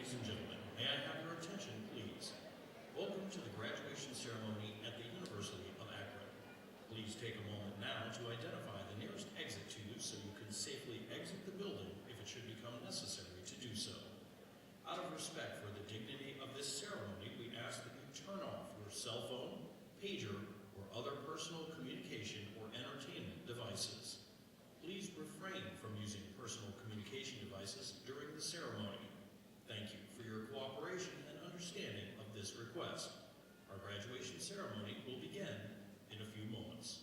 Ladies and gentlemen, may I have your attention, please? Welcome to the graduation ceremony at the University of Akron. Please take a moment now to identify the nearest exit to you so you can safely exit the building if it should become necessary to do so. Out of respect for the dignity of this ceremony, we ask that you turn off your cell phone, pager, or other personal communication or entertainment devices. Please refrain from using personal communication devices during the ceremony. Thank you for your cooperation and understanding of this request. Our graduation ceremony will begin in a few moments.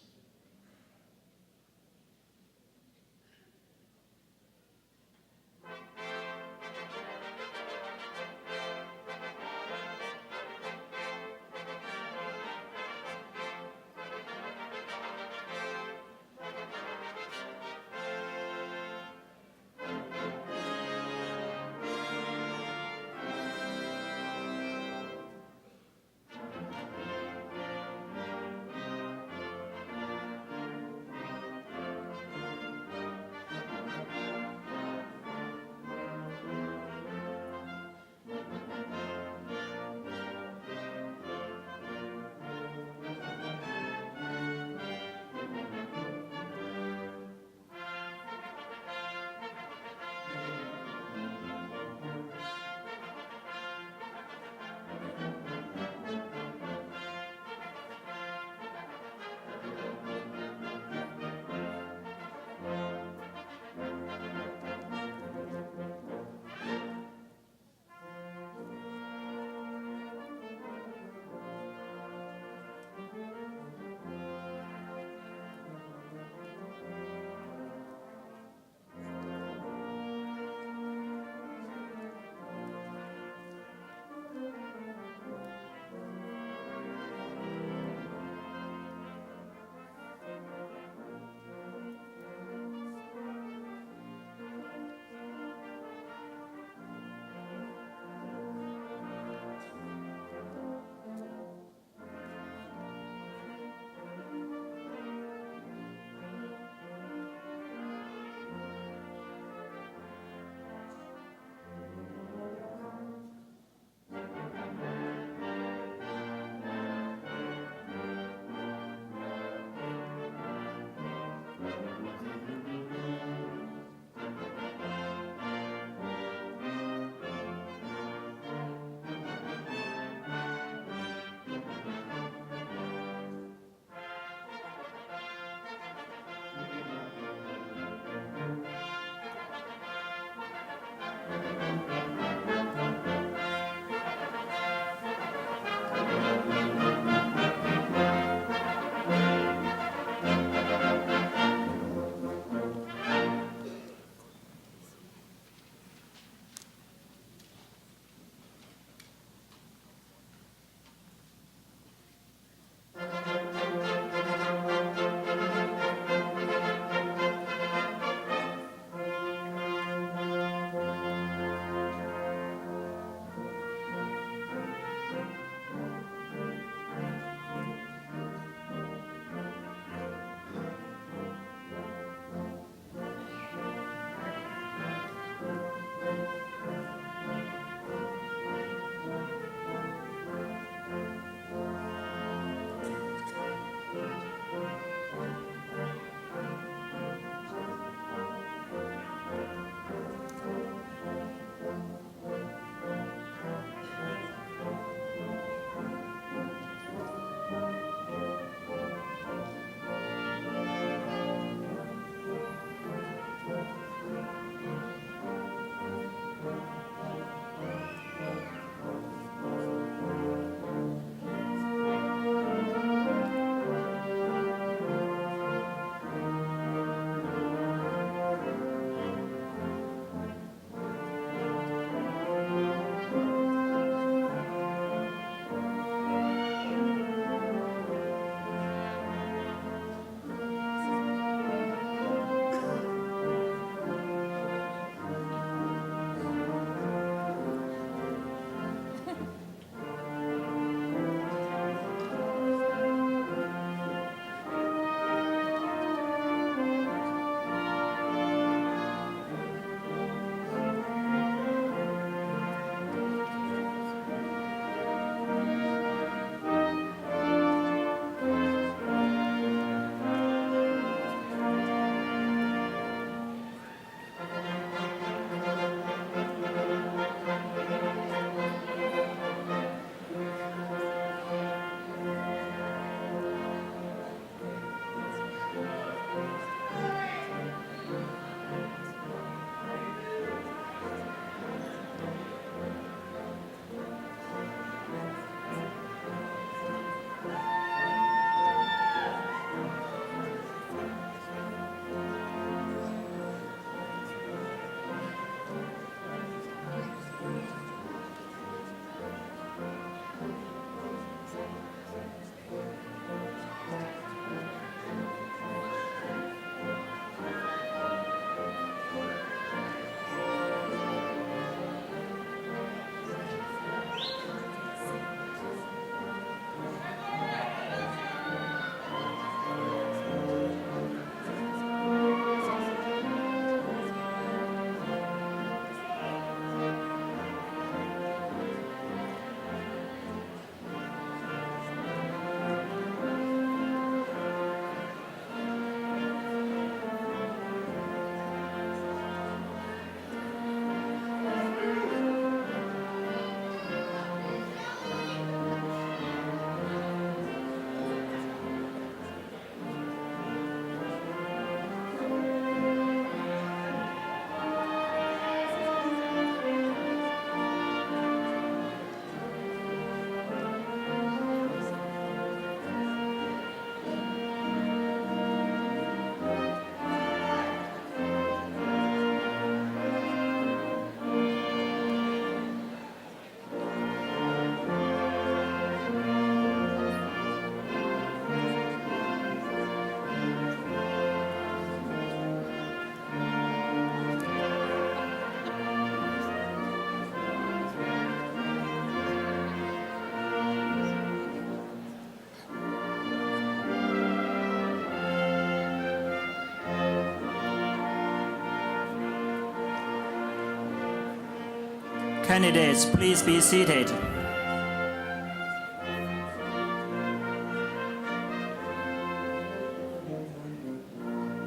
Candidates, please be seated.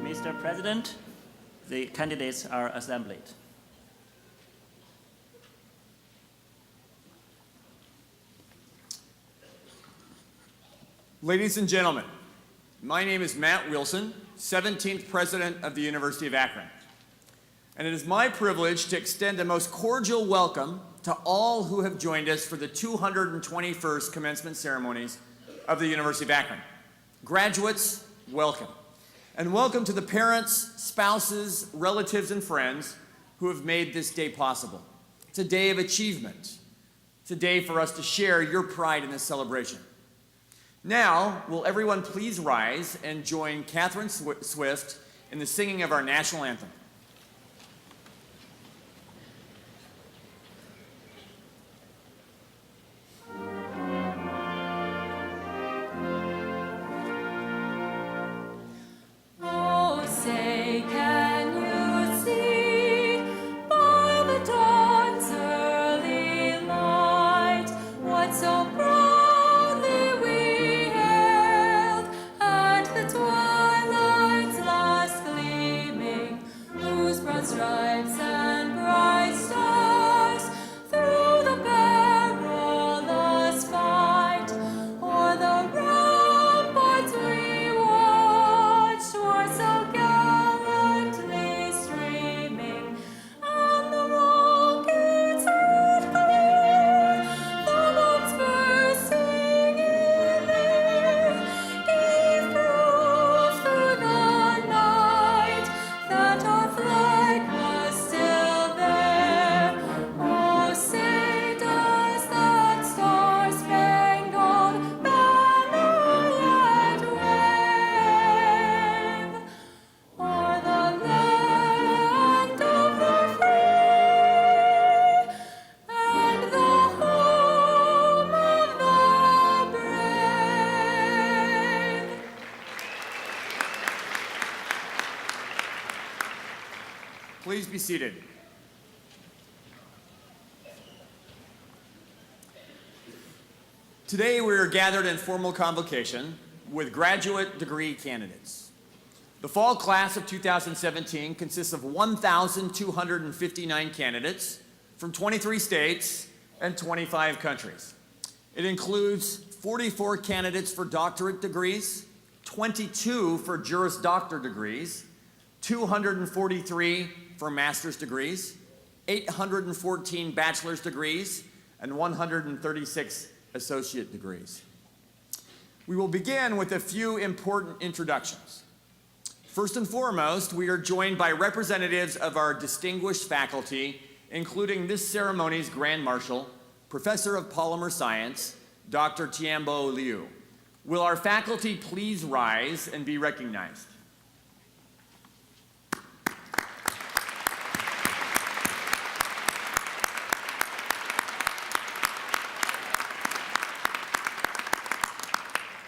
Mr. President, the candidates are assembled. Ladies and gentlemen, my name is Matt Wilson, 17th President of the University of Akron. And it is my privilege to extend a most cordial welcome to all who have joined us for the 221st Commencement Ceremonies of the University of Akron. Graduates, welcome. And welcome to the parents, spouses, relatives, and friends who have made this day possible. It's a day of achievement. It's a day for us to share your pride in this celebration. Now, will everyone please rise and join Catherine Swift in the singing of our national anthem. Please be seated. Today we are gathered in formal convocation with graduate degree candidates. The fall class of 2017 consists of 1,259 candidates from 23 states and 25 countries. It includes 44 candidates for doctorate degrees, 22 for Juris Doctor degrees, 243 for master's degrees, 814 bachelor's degrees, and 136 associate degrees. We will begin with a few important introductions. First and foremost, we are joined by representatives of our distinguished faculty, including this ceremony's Grand Marshal, Professor of Polymer Science, Dr. Tianbo Liu. Will our faculty please rise and be recognized?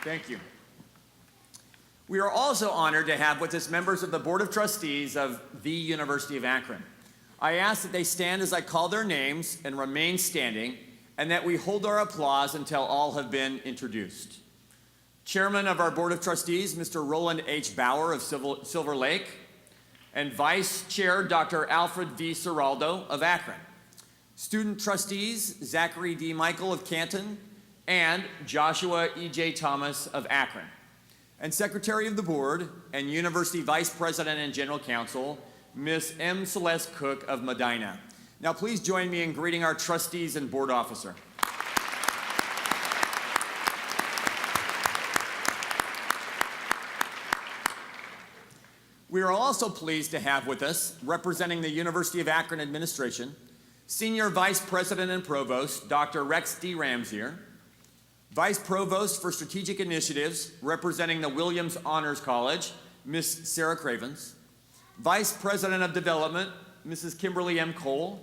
Thank you. We are also honored to have with us members of the Board of Trustees of the University of Akron. I ask that they stand as I call their names and remain standing, and that we hold our applause until all have been introduced. Chairman of our Board of Trustees, Mr. Roland H. Bauer of Silver Lake, and Vice Chair, Dr. Alfred V. Seraldo of Akron. Student Trustees, Zachary D. Michael of Canton, and Joshua E.J. Thomas of Akron. And Secretary of the Board and University Vice President and General Counsel, Ms. M. Celeste Cook of Medina. Now please join me in greeting our trustees and board officer. We are also pleased to have with us, representing the University of Akron administration, Senior Vice President and Provost, Dr. Rex D. Ramsier, Vice Provost for Strategic Initiatives, representing the Williams Honors College, Ms. Sarah Cravens, Vice President of Development, Mrs. Kimberly M. Cole,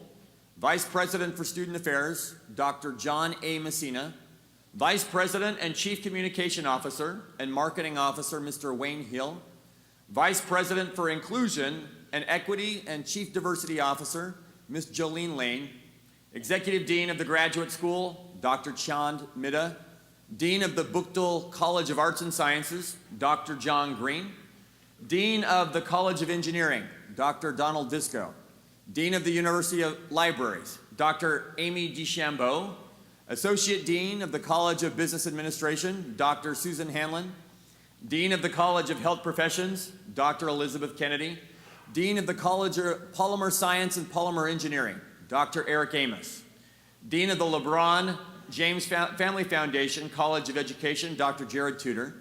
Vice President for Student Affairs, Dr. John A. Messina, Vice President and Chief Communication Officer and Marketing Officer, Mr. Wayne Hill, Vice President for Inclusion and Equity and Chief Diversity Officer, Ms. Jolene Lane, Executive Dean of the Graduate School, Dr. Chand Midha, Dean of the Buchtel College of Arts and Sciences, Dr. John Green, Dean of the College of Engineering, Dr. Donald Disco, Dean of the University of Libraries, Dr. Amy DeChambeau, Associate Dean of the College of Business Administration, Dr. Susan Hanlon, Dean of the College of Health Professions, Dr. Elizabeth Kennedy, Dean of the College of Polymer Science and Polymer Engineering, Dr. Eric Amos, Dean of the LeBron James Family Foundation College of Education, Dr. Jared Tudor.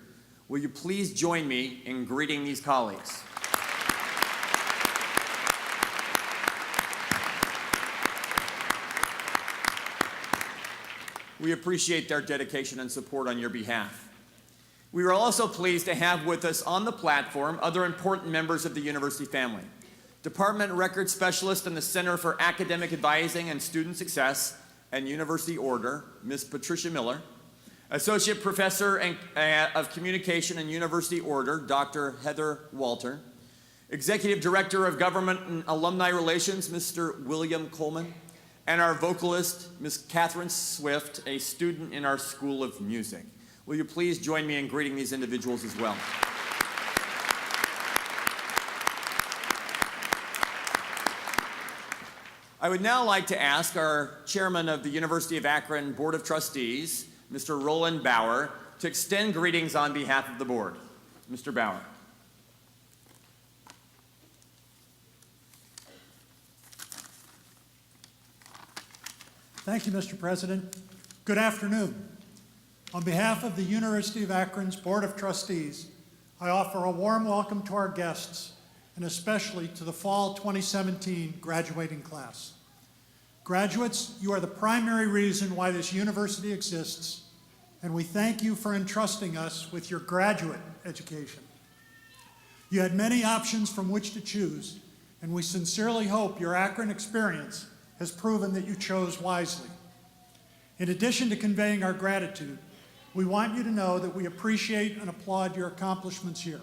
Will you please join me in greeting these colleagues? We appreciate their dedication and support on your behalf. We are also pleased to have with us on the platform other important members of the university family. Department Record Specialist in the Center for Academic Advising and Student Success and University Order, Ms. Patricia Miller. Associate Professor of Communication and University Order, Dr. Heather Walter. Executive Director of Government and Alumni Relations, Mr. William Coleman. And our vocalist, Ms. Catherine Swift, a student in our School of Music. Will you please join me in greeting these individuals as well? I would now like to ask our Chairman of the University of Akron Board of Trustees, Mr. Roland Bauer, to extend greetings on behalf of the board. Mr. Bauer. Thank you, Mr. President. Good afternoon. On behalf of the University of Akron's Board of Trustees, I offer a warm welcome to our guests, and especially to the Fall 2017 graduating class. Graduates, you are the primary reason why this university exists, and we thank you for entrusting us with your graduate education. You had many options from which to choose, and we sincerely hope your Akron experience has proven that you chose wisely. In addition to conveying our gratitude, we want you to know that we appreciate and applaud your accomplishments here.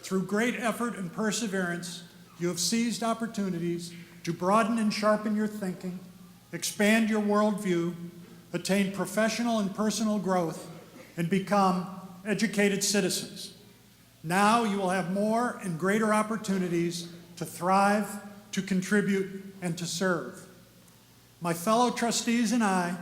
Through great effort and perseverance, you have seized opportunities to broaden and sharpen your thinking, expand your worldview, attain professional and personal growth, and become educated citizens. Now you will have more and greater opportunities to thrive, to contribute, and to serve. My fellow trustees and I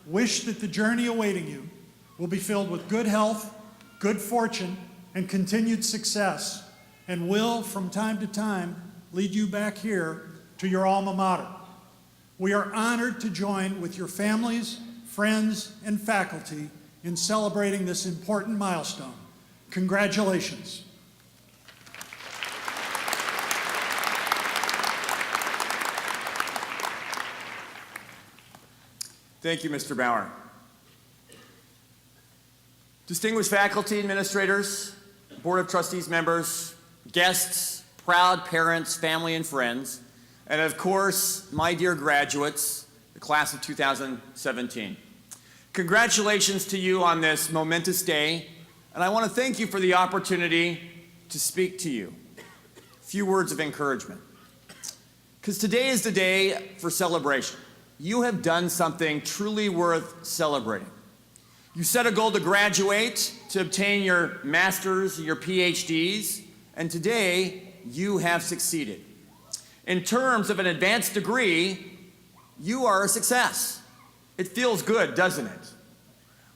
wish that the journey awaiting you will be filled with good health, good fortune, and continued success, and will, from time to time, lead you back here to your alma mater. We are honored to join with your families, friends, and faculty in celebrating this important milestone. Congratulations. Thank you, Mr. Bauer. Distinguished faculty, administrators, Board of Trustees members, guests, proud parents, family, and friends, and of course, my dear graduates, the class of 2017. Congratulations to you on this momentous day, and I want to thank you for the opportunity to speak to you. A few words of encouragement. Because today is the day for celebration. You have done something truly worth celebrating. You set a goal to graduate, to obtain your master's, your PhDs, and today you have succeeded. In terms of an advanced degree, you are a success. It feels good, doesn't it?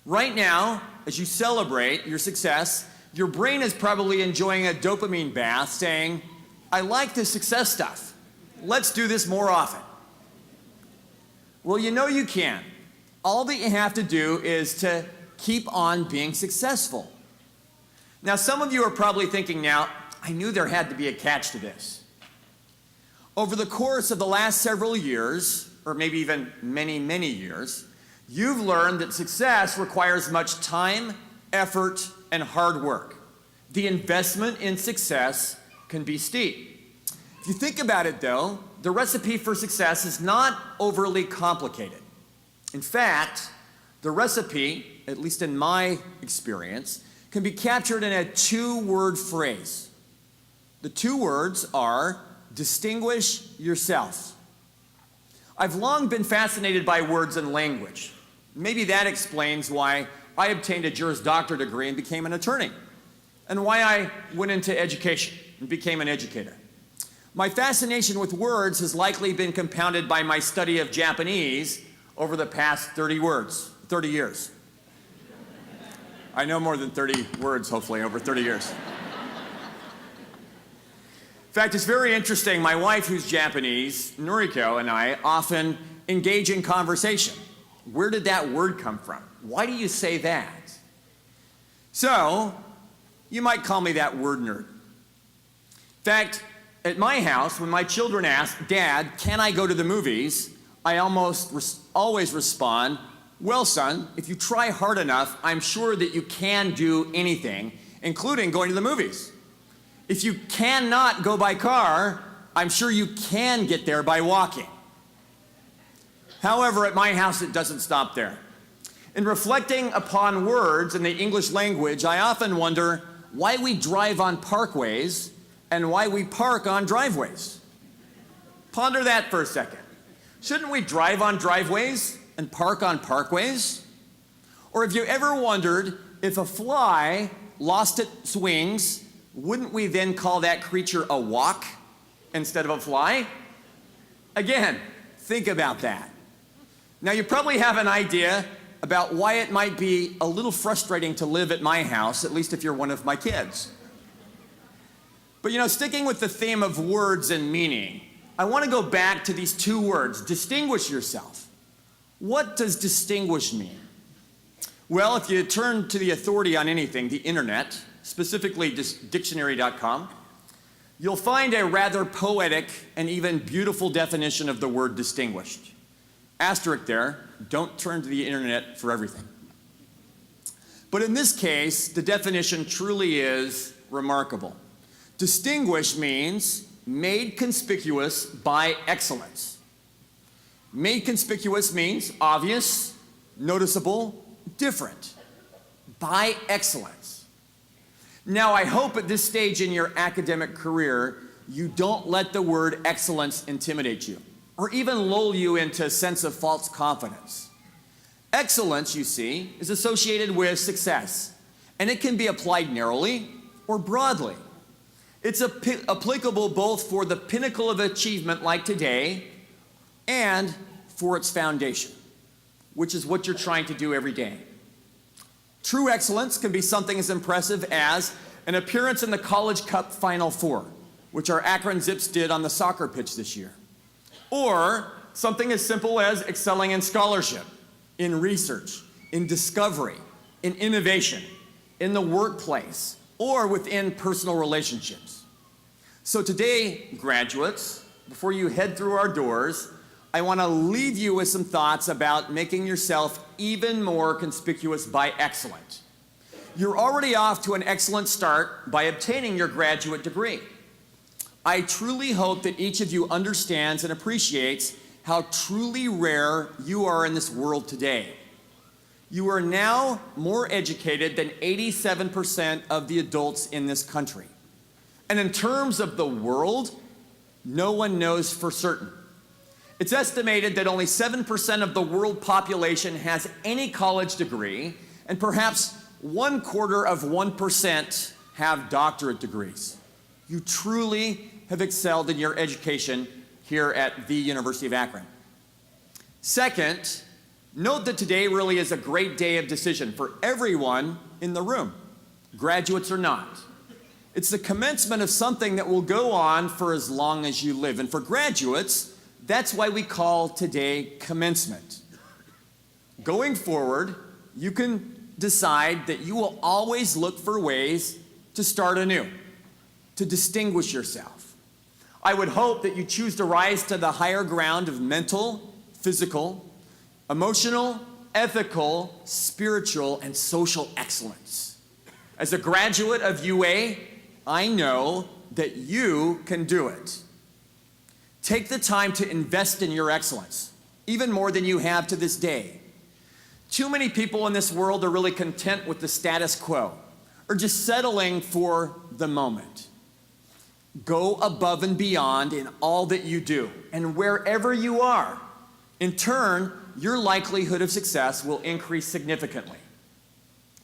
Right now, as you celebrate your success, your brain is probably enjoying a dopamine bath saying, I like this success stuff. Let's do this more often. Well, you know you can. All that you have to do is to keep on being successful. Now, some of you are probably thinking now, I knew there had to be a catch to this. Over the course of the last several years, or maybe even many, many years, you've learned that success requires much time, effort, and hard work. The investment in success can be steep. If you think about it, though, the recipe for success is not overly complicated. In fact, the recipe, at least in my experience, can be captured in a two-word phrase. The two words are distinguish yourself. I've long been fascinated by words and language. Maybe that explains why I obtained a Juris Doctor degree and became an attorney, and why I went into education and became an educator. My fascination with words has likely been compounded by my study of Japanese over the past 30 years. I know more than 30 words, hopefully, over 30 years. In fact, it's very interesting. My wife, who's Japanese, Noriko, and I often engage in conversation. Where did that word come from? Why do you say that? So, you might call me that word nerd. In fact, at my house, when my children ask, "Dad, can I go to the movies?" I almost always respond, "Well, son, if you try hard enough, I'm sure that you can do anything, including going to the movies. If you cannot go by car, I'm sure you can get there by walking." However, at my house, it doesn't stop there. In reflecting upon words in the English language, I often wonder why we drive on parkways and why we park on driveways. Ponder that for a second. Shouldn't we drive on driveways and park on parkways? Or have you ever wondered if a fly lost its wings, wouldn't we then call that creature a walk instead of a fly? Again, think about that. Now, you probably have an idea about why it might be a little frustrating to live at my house, at least if you're one of my kids. But sticking with the theme of words and meaning, I want to go back to these two words, distinguish yourself. What does distinguish mean? Well, if you turn to the authority on anything, the internet, specifically dictionary.com, you'll find a rather poetic and even beautiful definition of the word distinguished. Asterisk there, don't turn to the internet for everything. But in this case, the definition truly is remarkable. Distinguished means made conspicuous by excellence. Made conspicuous means obvious, noticeable, different, by excellence. Now, I hope at this stage in your academic career, you don't let the word excellence intimidate you, or even lull you into a sense of false confidence. Excellence, you see, is associated with success, and it can be applied narrowly or broadly. It's applicable both for the pinnacle of achievement like today and for its foundation, which is what you're trying to do every day. True excellence can be something as impressive as an appearance in the College Cup Final Four, which our Akron Zips did on the soccer pitch this year. Or something as simple as excelling in scholarship, in research, in discovery, in innovation, in the workplace, or within personal relationships. So today, graduates, before you head through our doors, I want to leave you with some thoughts about making yourself even more conspicuous by excellence. You're already off to an excellent start by obtaining your graduate degree. I truly hope that each of you understands and appreciates how truly rare you are in this world today. You are now more educated than 87% of the adults in this country. And in terms of the world, no one knows for certain. It's estimated that only 7% of the world population has any college degree, and perhaps 1/4% have doctorate degrees. You truly have excelled in your education here at the University of Akron. Second, note that today really is a great day of decision for everyone in the room, graduates or not. It's the commencement of something that will go on for as long as you live. And for graduates, that's why we call today commencement. Going forward, you can decide that you will always look for ways to start anew, to distinguish yourself. I would hope that you choose to rise to the higher ground of mental, physical, emotional, ethical, spiritual, and social excellence. As a graduate of UA, I know that you can do it. Take the time to invest in your excellence, even more than you have to this day. Too many people in this world are really content with the status quo, or just settling for the moment. Go above and beyond in all that you do, and wherever you are. In turn, your likelihood of success will increase significantly.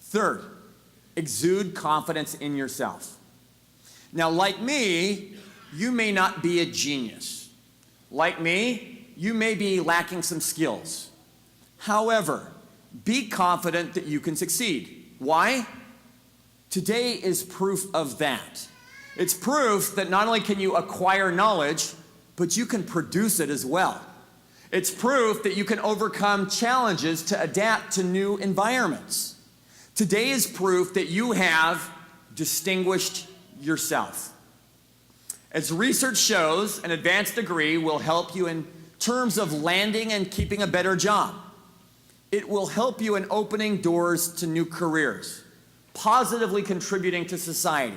Third, exude confidence in yourself. Now, like me, you may not be a genius. Like me, you may be lacking some skills. However, be confident that you can succeed. Why? Today is proof of that. It's proof that not only can you acquire knowledge, but you can produce it as well. It's proof that you can overcome challenges to adapt to new environments. Today is proof that you have distinguished yourself. As research shows, an advanced degree will help you in terms of landing and keeping a better job. It will help you in opening doors to new careers, positively contributing to society,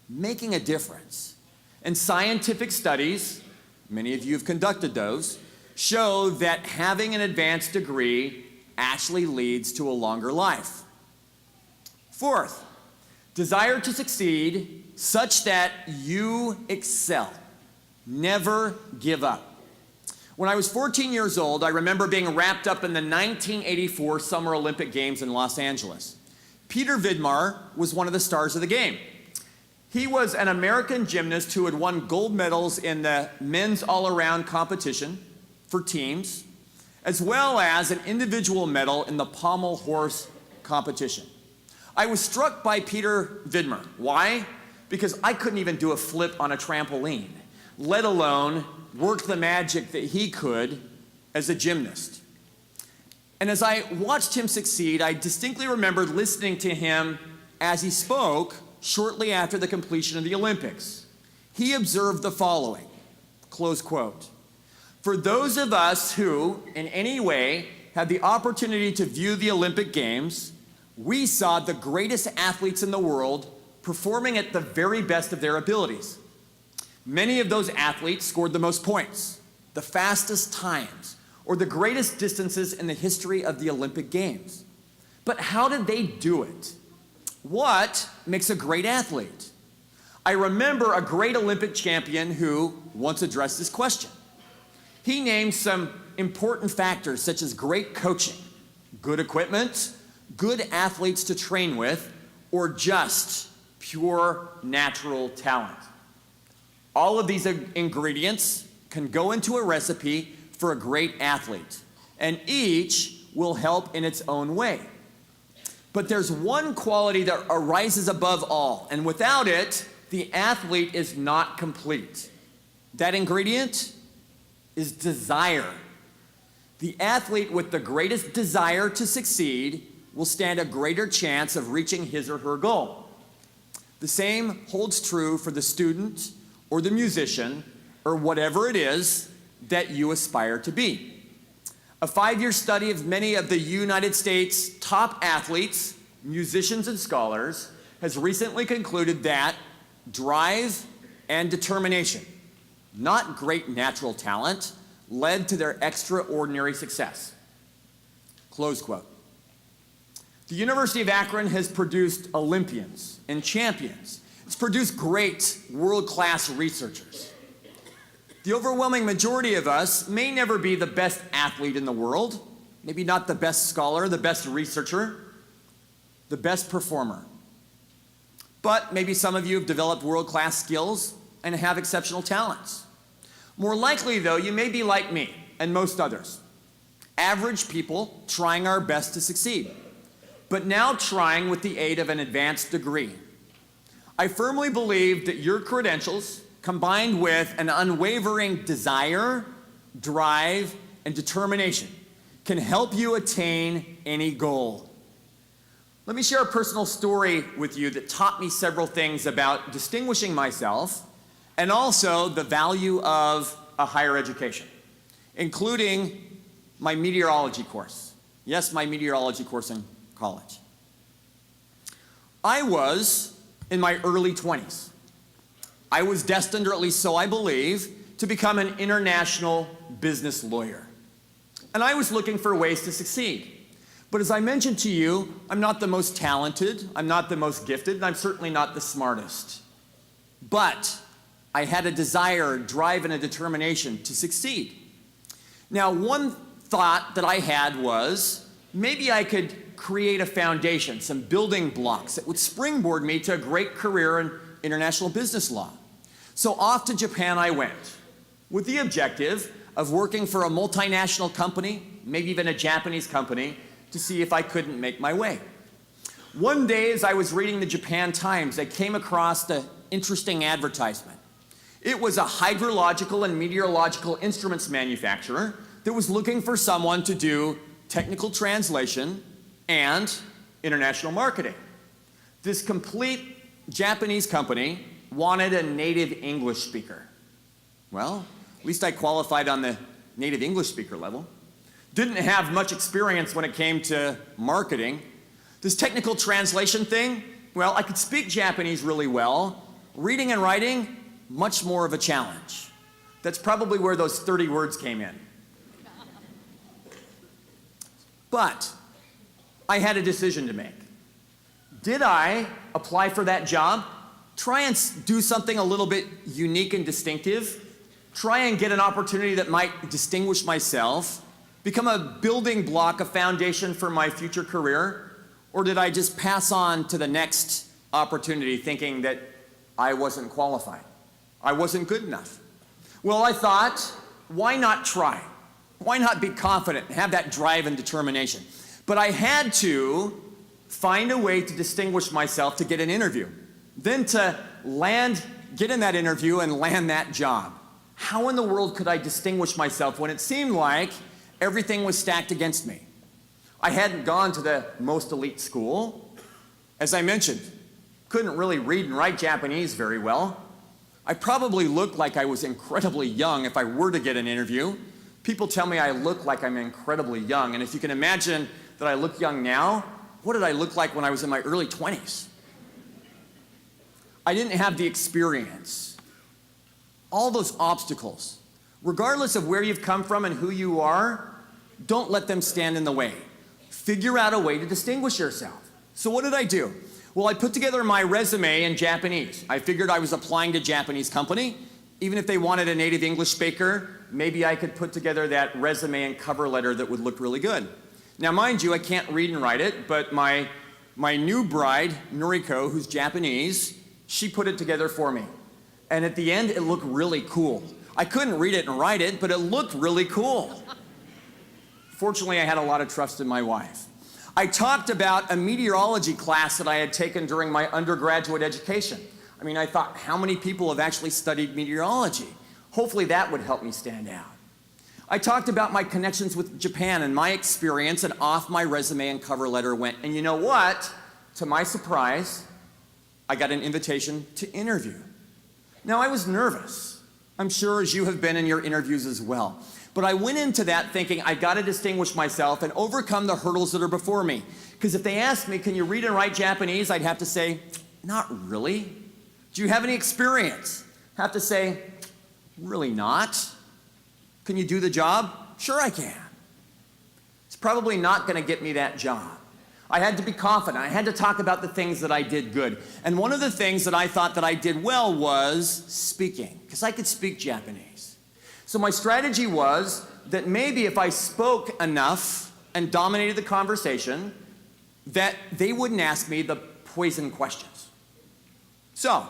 making a difference. And scientific studies, many of you have conducted those, show that having an advanced degree actually leads to a longer life. Fourth, desire to succeed such that you excel. Never give up. When I was 14 years old, I remember being wrapped up in the 1984 Summer Olympic Games in Los Angeles. Peter Vidmar was one of the stars of the game. He was an American gymnast who had won gold medals in the men's all-around competition for teams, as well as an individual medal in the pommel horse competition. I was struck by Peter Vidmar. Why? Because I couldn't even do a flip on a trampoline, let alone work the magic that he could as a gymnast. And as I watched him succeed, I distinctly remembered listening to him as he spoke shortly after the completion of the Olympics. He observed the following, close quote, "For those of us who, in any way, had the opportunity to view the Olympic Games, we saw the greatest athletes in the world performing at the very best of their abilities. Many of those athletes scored the most points, the fastest times, or the greatest distances in the history of the Olympic Games. But how did they do it? What makes a great athlete?" I remember a great Olympic champion who once addressed this question. He named some important factors such as great coaching, good equipment, good athletes to train with, or just pure natural talent. All of these ingredients can go into a recipe for a great athlete, and each will help in its own way. But there's one quality that arises above all, and without it, the athlete is not complete. That ingredient is desire. The athlete with the greatest desire to succeed will stand a greater chance of reaching his or her goal. The same holds true for the student or the musician or whatever it is that you aspire to be. A 5-year study of many of the United States' top athletes, musicians, and scholars has recently concluded that drive and determination, not great natural talent, led to their extraordinary success. Close quote. The University of Akron has produced Olympians and champions. It's produced great world-class researchers. The overwhelming majority of us may never be the best athlete in the world, maybe not the best scholar, the best researcher, the best performer. But maybe some of you have developed world-class skills and have exceptional talents. More likely, though, you may be like me and most others, average people trying our best to succeed, but now trying with the aid of an advanced degree. I firmly believe that your credentials, combined with an unwavering desire, drive, and determination, can help you attain any goal. Let me share a personal story with you that taught me several things about distinguishing myself and also the value of a higher education, including my meteorology course. Yes, my meteorology course in college. I was in my early 20s. I was destined, or at least so I believe, to become an international business lawyer. And I was looking for ways to succeed. But as I mentioned to you, I'm not the most talented, I'm not the most gifted, and I'm certainly not the smartest. But I had a desire, drive, and a determination to succeed. Now, one thought that I had was maybe I could create a foundation, some building blocks that would springboard me to a great career in international business law. So off to Japan I went with the objective of working for a multinational company, maybe even a Japanese company, to see if I couldn't make my way. One day as I was reading the Japan Times, I came across an interesting advertisement. It was a hydrological and meteorological instruments manufacturer that was looking for someone to do technical translation and international marketing. This complete Japanese company wanted a native English speaker. Well, at least I qualified on the native English speaker level. Didn't have much experience when it came to marketing. This technical translation thing, well, I could speak Japanese really well. Reading and writing, much more of a challenge. That's probably where those 30 words came in. But I had a decision to make. Did I apply for that job? Try and do something a little bit unique and distinctive? Try and get an opportunity that might distinguish myself? Become a building block, a foundation for my future career? Or did I just pass on to the next opportunity thinking that I wasn't qualified? I wasn't good enough. Well, I thought, why not try? Why not be confident and have that drive and determination? But I had to find a way to distinguish myself to get an interview. Then to get in that interview and land that job. How in the world could I distinguish myself when it seemed like everything was stacked against me? I hadn't gone to the most elite school. As I mentioned, couldn't really read and write Japanese very well. I probably looked like I was incredibly young if I were to get an interview. People tell me I look like I'm incredibly young, and if you can imagine that I look young now, what did I look like when I was in my early 20s? I didn't have the experience. All those obstacles, regardless of where you've come from and who you are, don't let them stand in the way. Figure out a way to distinguish yourself. So what did I do? Well, I put together my resume in Japanese. I figured I was applying to a Japanese company. Even if they wanted a native English speaker, maybe I could put together that resume and cover letter that would look really good. Now, mind you, I can't read and write it, but my new bride, Noriko, who's Japanese, she put it together for me. And at the end, it looked really cool. I couldn't read it and write it, but it looked really cool. Fortunately, I had a lot of trust in my wife. I talked about a meteorology class that I had taken during my undergraduate education. I mean, I thought, how many people have actually studied meteorology? Hopefully that would help me stand out. I talked about my connections with Japan and my experience, and off my resume and cover letter went. And you know what? To my surprise, I got an invitation to interview. Now, I was nervous. I'm sure as you have been in your interviews as well. But I went into that thinking I've got to distinguish myself and overcome the hurdles that are before me. Because if they asked me, can you read and write Japanese? I'd have to say, not really. Do you have any experience? Have to say, really not. Can you do the job? Sure I can. It's probably not going to get me that job. I had to be confident. I had to talk about the things that I did good. And one of the things that I thought that I did well was speaking, because I could speak Japanese. So my strategy was that maybe if I spoke enough and dominated the conversation, that they wouldn't ask me the poison questions. So,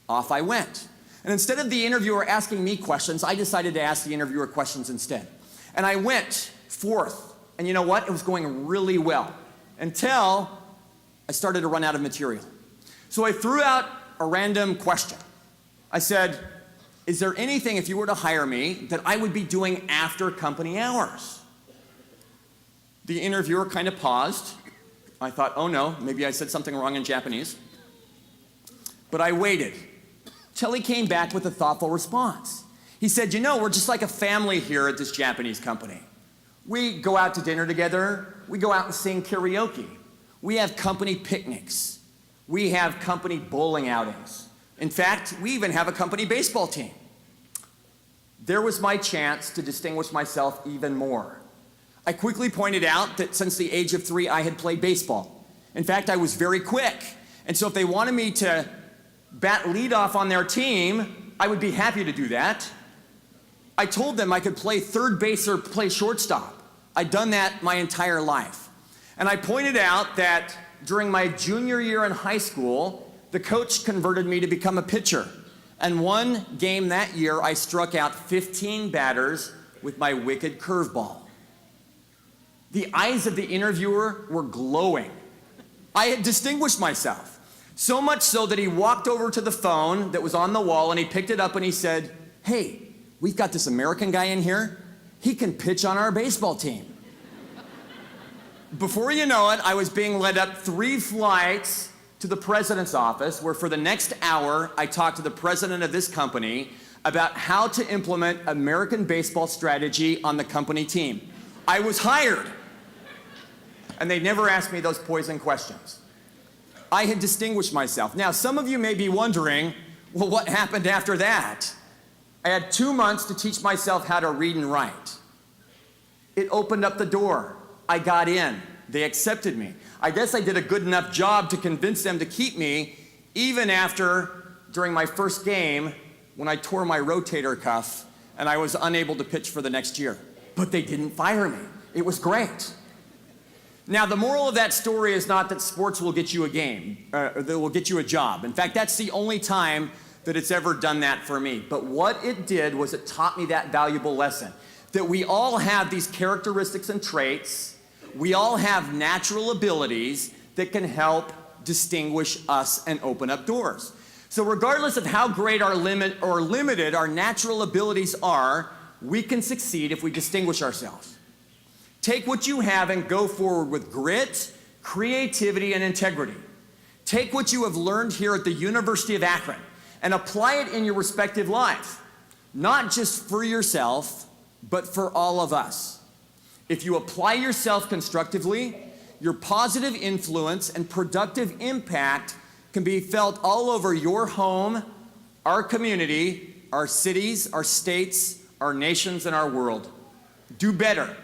off I went. And instead of the interviewer asking me questions, I decided to ask the interviewer questions instead. And I went forth. And you know what? It was going really well until I started to run out of material. So I threw out a random question. I said, is there anything, if you were to hire me, that I would be doing after company hours? The interviewer kind of paused. I thought, oh no, maybe I said something wrong in Japanese. But I waited till he came back with a thoughtful response. He said, you know, we're just like a family here at this Japanese company. We go out to dinner together. We go out and sing karaoke. We have company picnics. We have company bowling outings. In fact, we even have a company baseball team. There was my chance to distinguish myself even more. I quickly pointed out that since the age of 3, I had played baseball. In fact, I was very quick. And so if they wanted me to bat leadoff on their team, I would be happy to do that. I told them I could play third base or play shortstop. I'd done that my entire life. And I pointed out that during my junior year in high school, the coach converted me to become a pitcher. And one game that year, I struck out 15 batters with my wicked curveball. The eyes of the interviewer were glowing. I had distinguished myself. So much so that he walked over to the phone that was on the wall and he picked it up and he said, "Hey, we've got this American guy in here. He can pitch on our baseball team." Before you know it, I was being led up 3 flights to the president's office, where for the next hour, I talked to the president of this company about how to implement American baseball strategy on the company team. I was hired. And they never asked me those poison questions. I had distinguished myself. Now, some of you may be wondering, well, what happened after that? I had 2 months to teach myself how to read and write. It opened up the door. I got in. They accepted me. I guess I did a good enough job to convince them to keep me, even after, during my first game, when I tore my rotator cuff and I was unable to pitch for the next year. But they didn't fire me. It was great. Now, the moral of that story is not that sports will get you a game, or that will get you a job. In fact, that's the only time that it's ever done that for me. But what it did was it taught me that valuable lesson, that we all have these characteristics and traits. We all have natural abilities that can help distinguish us and open up doors. So regardless of how great our limited our natural abilities are, we can succeed if we distinguish ourselves. Take what you have and go forward with grit, creativity, and integrity. Take what you have learned here at the University of Akron and apply it in your respective life, not just for yourself, but for all of us. If you apply yourself constructively, your positive influence and productive impact can be felt all over your home, our community, our cities, our states, our nations, and our world. Do better.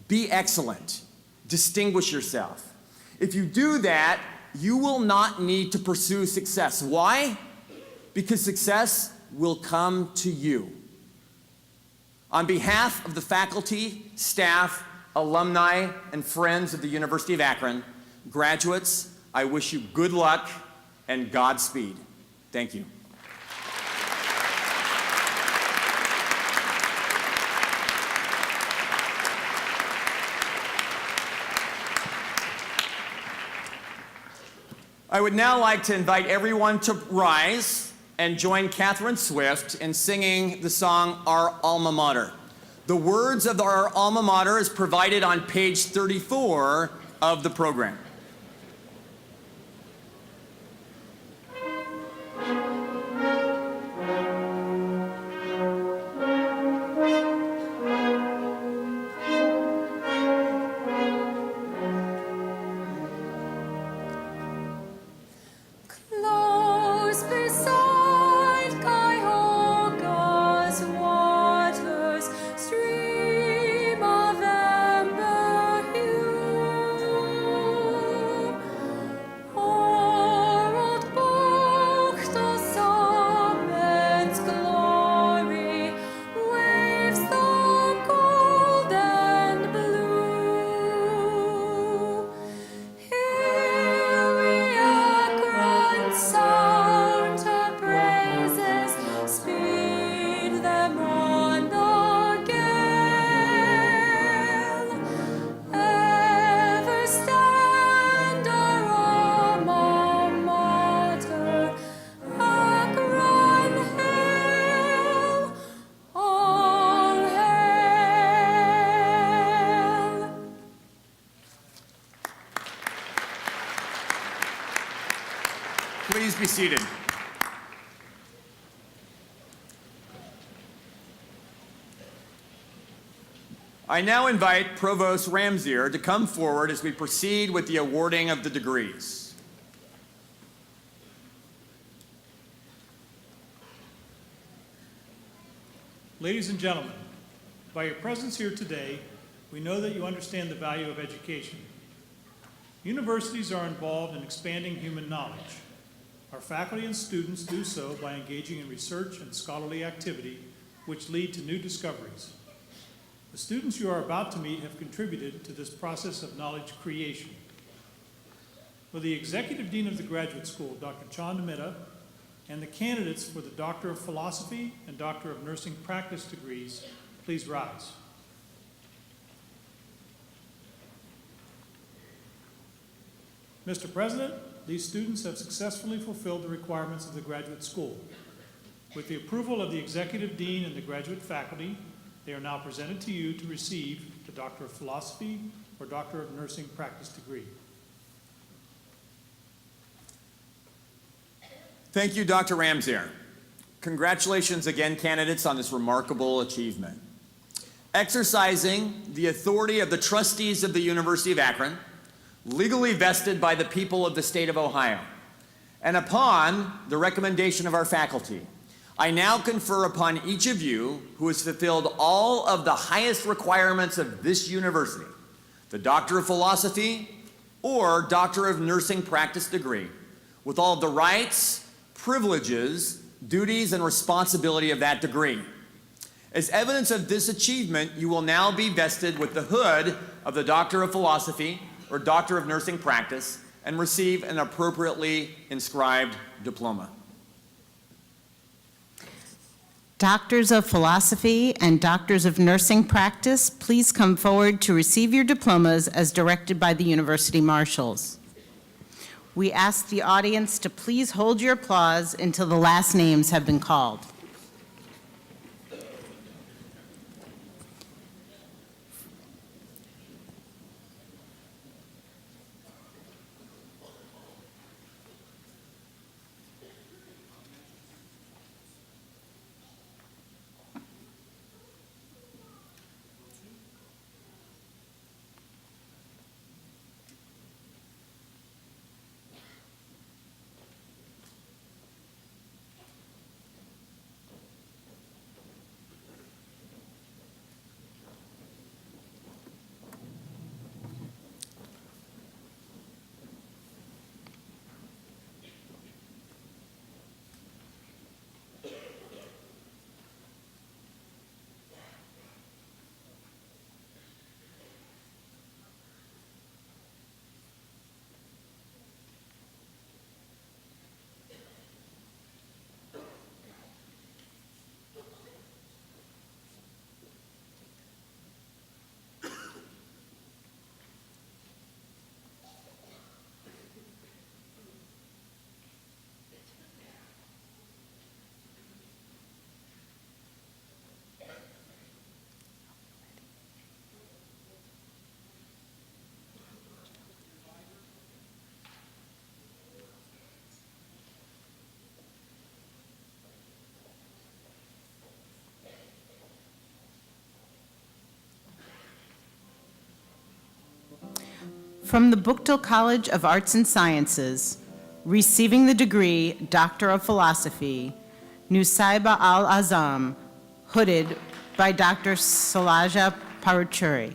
Be excellent. Distinguish yourself. If you do that, you will not need to pursue success. Why? Because success will come to you. On behalf of the faculty, staff, alumni, and friends of the University of Akron, graduates, I wish you good luck and Godspeed. Thank you. I would now like to invite everyone to rise and join Catherine Swift in singing the song Our Alma Mater. The words of our alma mater is provided on page 34 of the program. Please be seated. I now invite Provost Ramsier to come forward as we proceed with the awarding of the degrees. Ladies and gentlemen, by your presence here today, we know that you understand the value of education. Universities are involved in expanding human knowledge. Our faculty and students do so by engaging in research and scholarly activity which lead to new discoveries. The students you are about to meet have contributed to this process of knowledge creation. Will the Executive Dean of the Graduate School, Dr. Chandamita, and the candidates for the Doctor of Philosophy and Doctor of Nursing Practice degrees please rise. Mr. President, these students have successfully fulfilled the requirements of the graduate school. With the approval of the Executive Dean and the graduate faculty, they are now presented to you to receive the Doctor of Philosophy or Doctor of Nursing Practice degree. Thank you, Dr. Ramsier. Congratulations again, candidates, on this remarkable achievement. Exercising the authority of the trustees of the University of Akron, legally vested by the people of the state of Ohio, and upon the recommendation of our faculty, I now confer upon each of you who has fulfilled all of the highest requirements of this university, the Doctor of Philosophy or Doctor of Nursing Practice degree, with all of the rights, privileges, duties, and responsibility of that degree. As evidence of this achievement, you will now be vested with the hood of the Doctor of Philosophy or Doctor of Nursing Practice and receive an appropriately inscribed diploma. Doctors of Philosophy and Doctors of Nursing Practice, please come forward to receive your diplomas as directed by the University Marshals. We ask the audience to please hold your applause until the last names have been called. From the Buchtel College of Arts and Sciences, receiving the degree Doctor of Philosophy, Nusaiba Al-Azam, hooded by Dr. Salaja Paruchuri.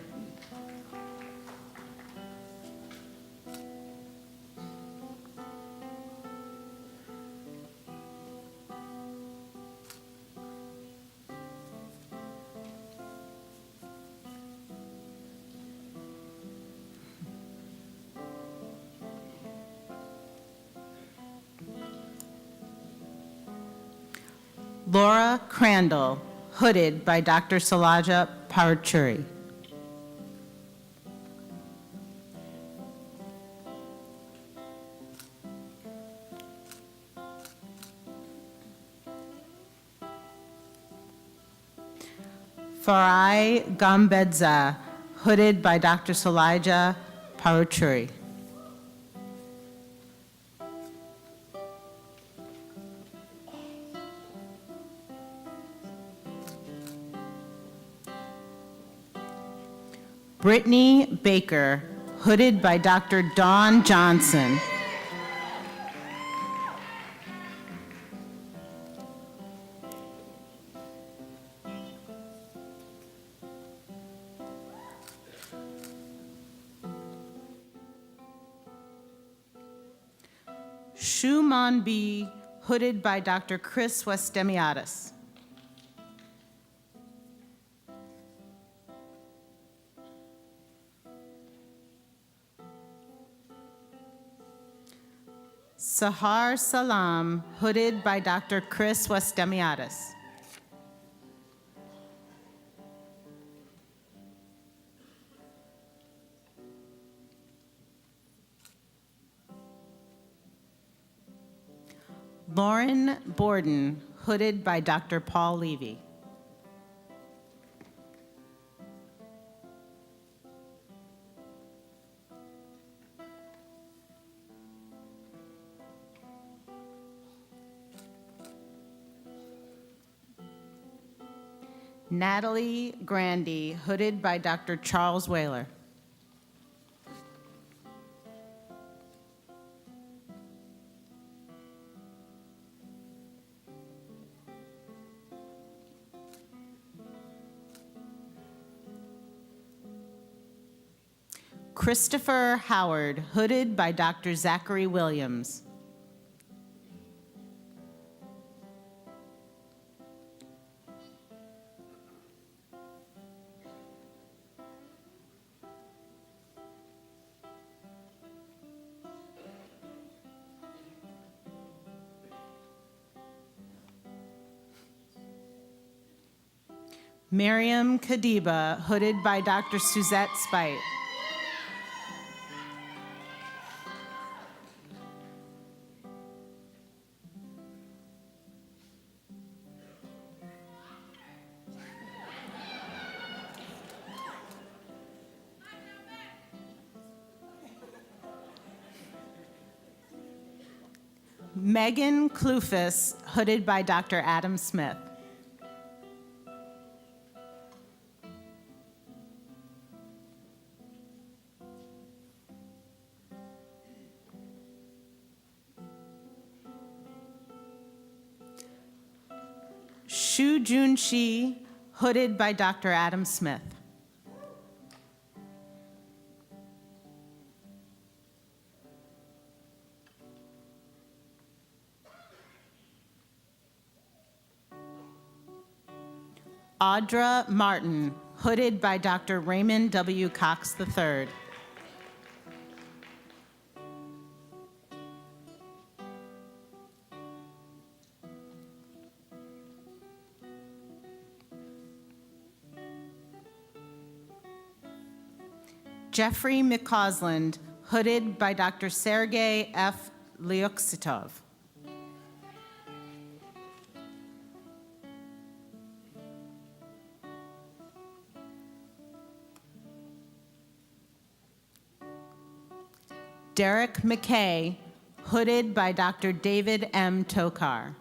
Laura Crandall, hooded by Dr. Salaja Paruchuri. Farai Gambedza, hooded by Dr. Salaja Paruchuri. Brittany Baker, hooded by Dr. Dawn Johnson. Shuman B., hooded by Dr. Chris Westemiadis. Sahar Salam, hooded by Dr. Chris Westemiadis. Lauren Borden, hooded by Dr. Paul Levy. Natalie Grandy, hooded by Dr. Charles Whaler. Christopher Howard, hooded by Dr. Zachary Williams. Miriam Kadiba, hooded by Dr. Suzette Spite. Megan Clufus, hooded by Dr. Adam Smith. Shu Junshi, hooded by Dr. Adam Smith. Audra Martin, hooded by Dr. Raymond W. Cox III. Jeffrey McCausland, hooded by Dr. Sergei F. Lyuksitov. Derek McKay, hooded by Dr. David M. Tokar.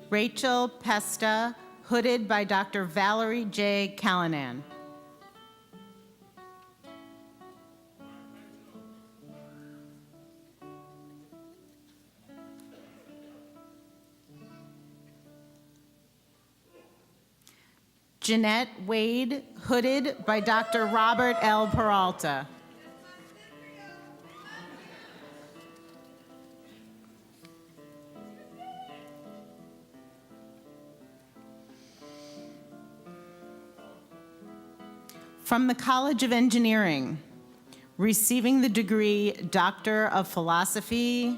Rachel Pesta, hooded by Dr. Valerie J. Callanan. Jeanette Wade, hooded by Dr. Robert L. Peralta. From the College of Engineering, receiving the degree Doctor of Philosophy,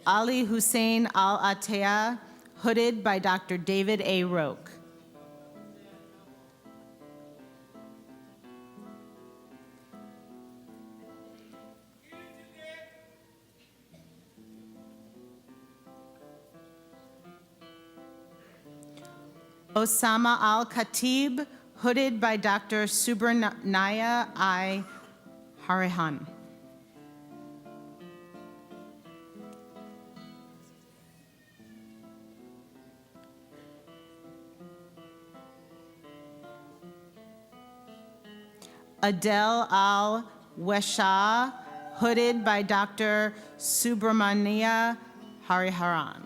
Ali Hussein Al-Ataya, hooded by Dr. David A. Roque. Osama Al-Khatib, hooded by Dr. Subranaya I. Harihan. Adele Al-Weshah, hooded by Dr. Subramania Hariharan.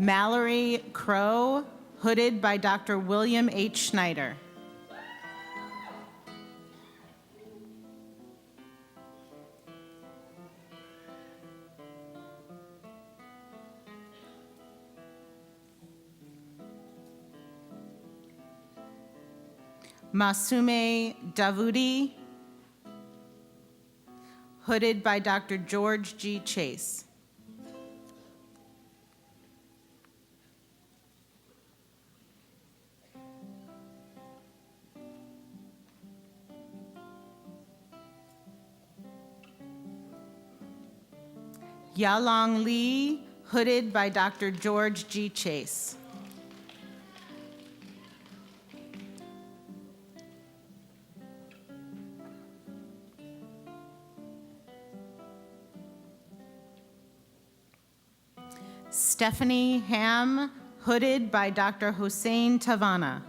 Mallory Crow, hooded by Dr. William H. Schneider. Masume Davudi, hooded by Dr. George G. Chase. Yalong Lee, hooded by Dr. George G. Chase. Stephanie Ham, hooded by Dr. Hossein Tavana.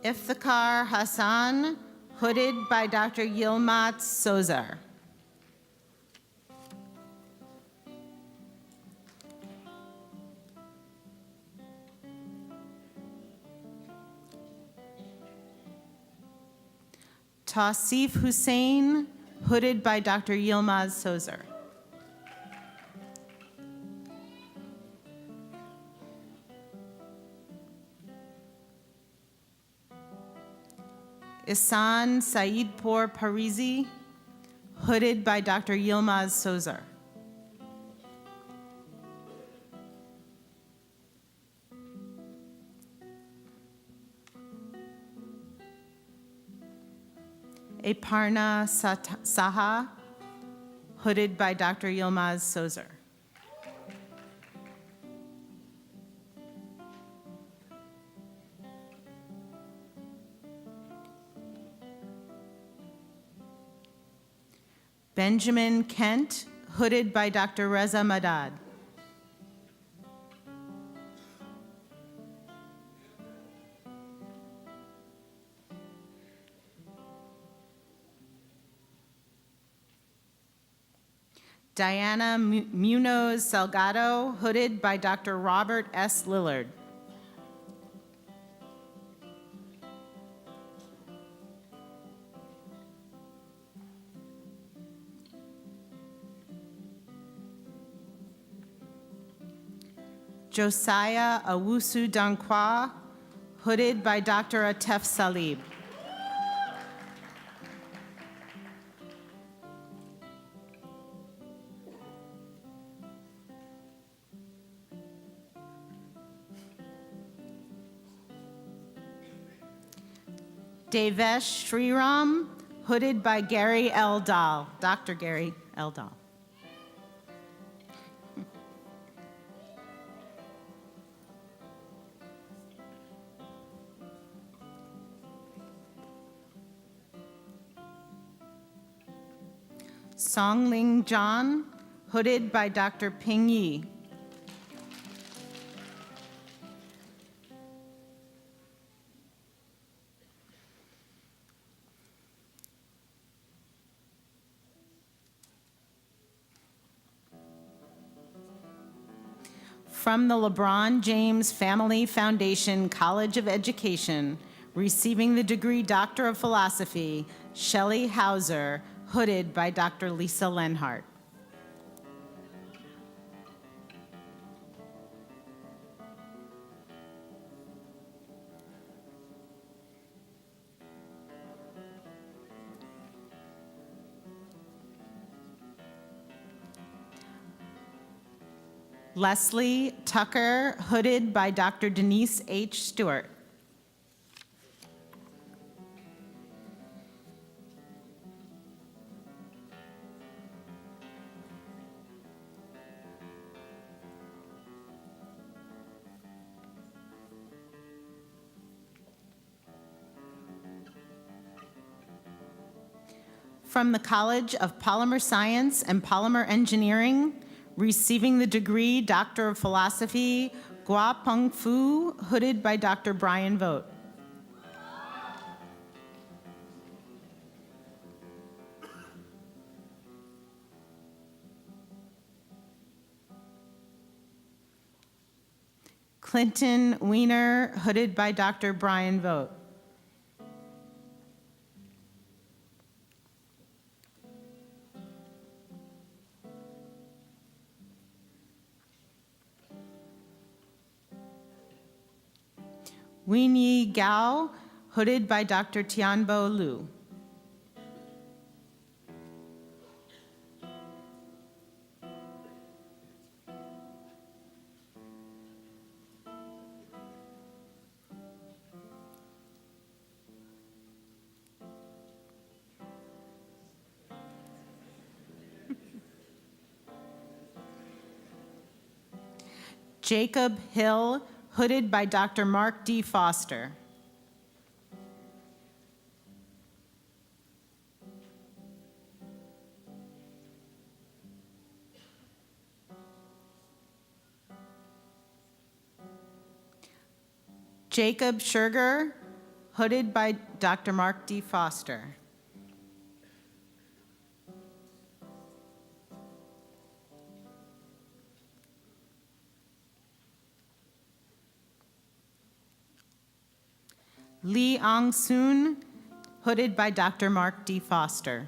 Iftikhar Hassan, hooded by Dr. Yilmaz Sozar. Tausif Hussain, hooded by Dr. Yilmaz Sozar. Ihsan Saeedpour Parisi, hooded by Dr. Yilmaz Sozar. Aparna Saha, hooded by Dr. Yilmaz Sozar. Benjamin Kent, hooded by Dr. Reza Madad. Diana Munoz Salgado, hooded by Dr. Robert S. Lillard. Josiah Awusu Dankwa, hooded by Dr. Atef Salib. Devesh Sriram, hooded by Gary L. Dahl, Dr. Gary L. Dahl. Songling John, hooded by Dr. Ping Yi. From the LeBron James Family Foundation College of Education, receiving the degree Doctor of Philosophy, Shelley Hauser, hooded by Dr. Lisa Lenhart. Leslie Tucker, hooded by Dr. Denise H. Stewart. From the College of Polymer Science and Polymer Engineering, receiving the degree Doctor of Philosophy, Gua Peng Fu, hooded by Dr. Brian Vogt. Clinton Weiner, hooded by Dr. Brian Vogt. Winnie Gao, hooded by Dr. Tianbo Liu. Jacob Hill, hooded by Dr. Mark D. Foster. Jacob Scherger, hooded by Dr. Mark D. Foster. Lee Ong Soon, hooded by Dr. Mark D. Foster.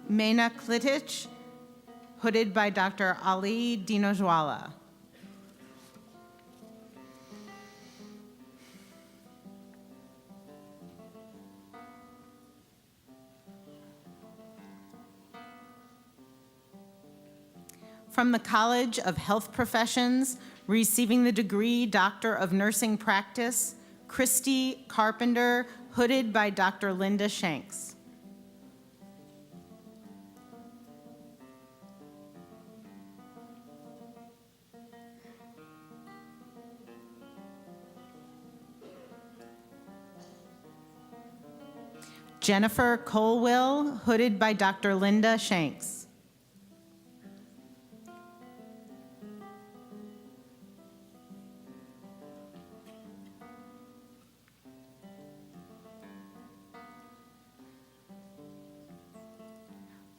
Mena Klitich, hooded by Dr. Ali Dinojwala. From the College of Health Professions, receiving the degree Doctor of Nursing Practice, Christy Carpenter, hooded by Dr. Linda Shanks. Jennifer Colwell, hooded by Dr. Linda Shanks.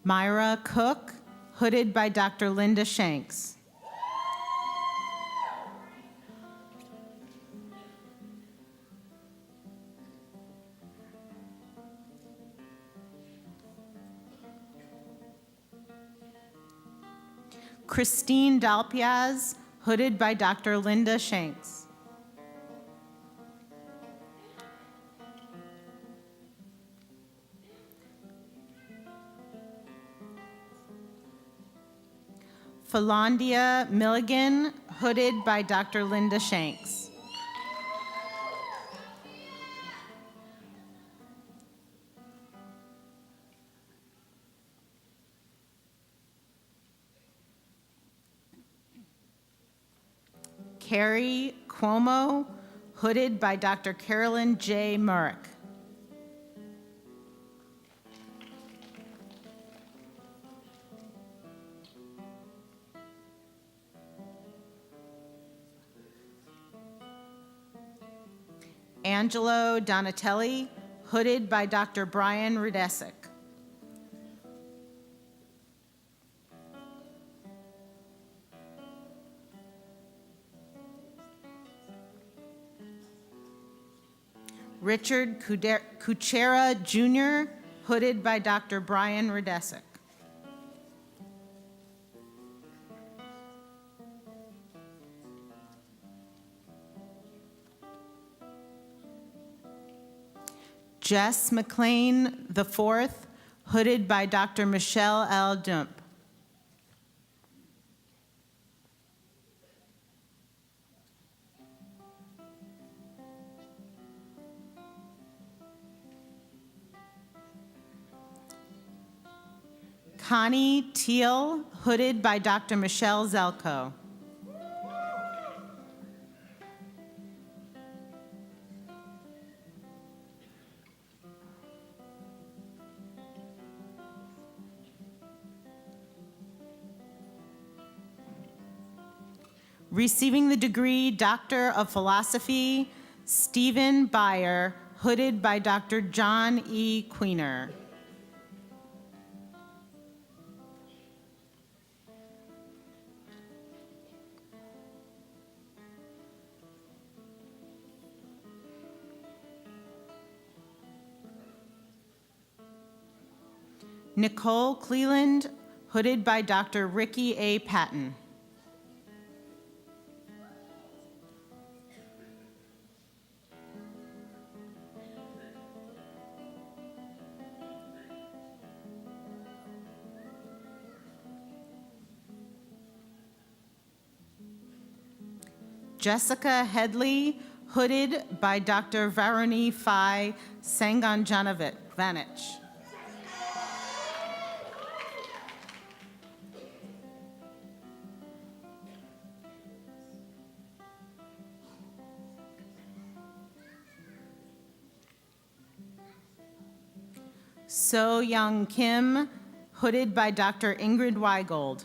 Myra Cook, hooded by Dr. Linda Shanks. Christine Dalpiaz, hooded by Dr. Linda Shanks. Philandia Milligan, hooded by Dr. Linda Shanks. Carrie Cuomo, hooded by Dr. Carolyn J. Murrick. Angelo Donatelli, hooded by Dr. Brian Rudesick. Richard Kuchera Jr., hooded by Dr. Brian Rudesick. Jess McLean IV, hooded by Dr. Michelle L. Dump. Connie Teal, hooded by Dr. Michelle Zelko. Receiving the degree Doctor of Philosophy, Stephen Byer, hooded by Dr. John E. Queener. Nicole Cleland, hooded by Dr. Ricky A. Patton. Jessica Headley, hooded by Dr. Varuni Phi Sanganjanovanich. So Young Kim, hooded by Dr. Ingrid Weigold.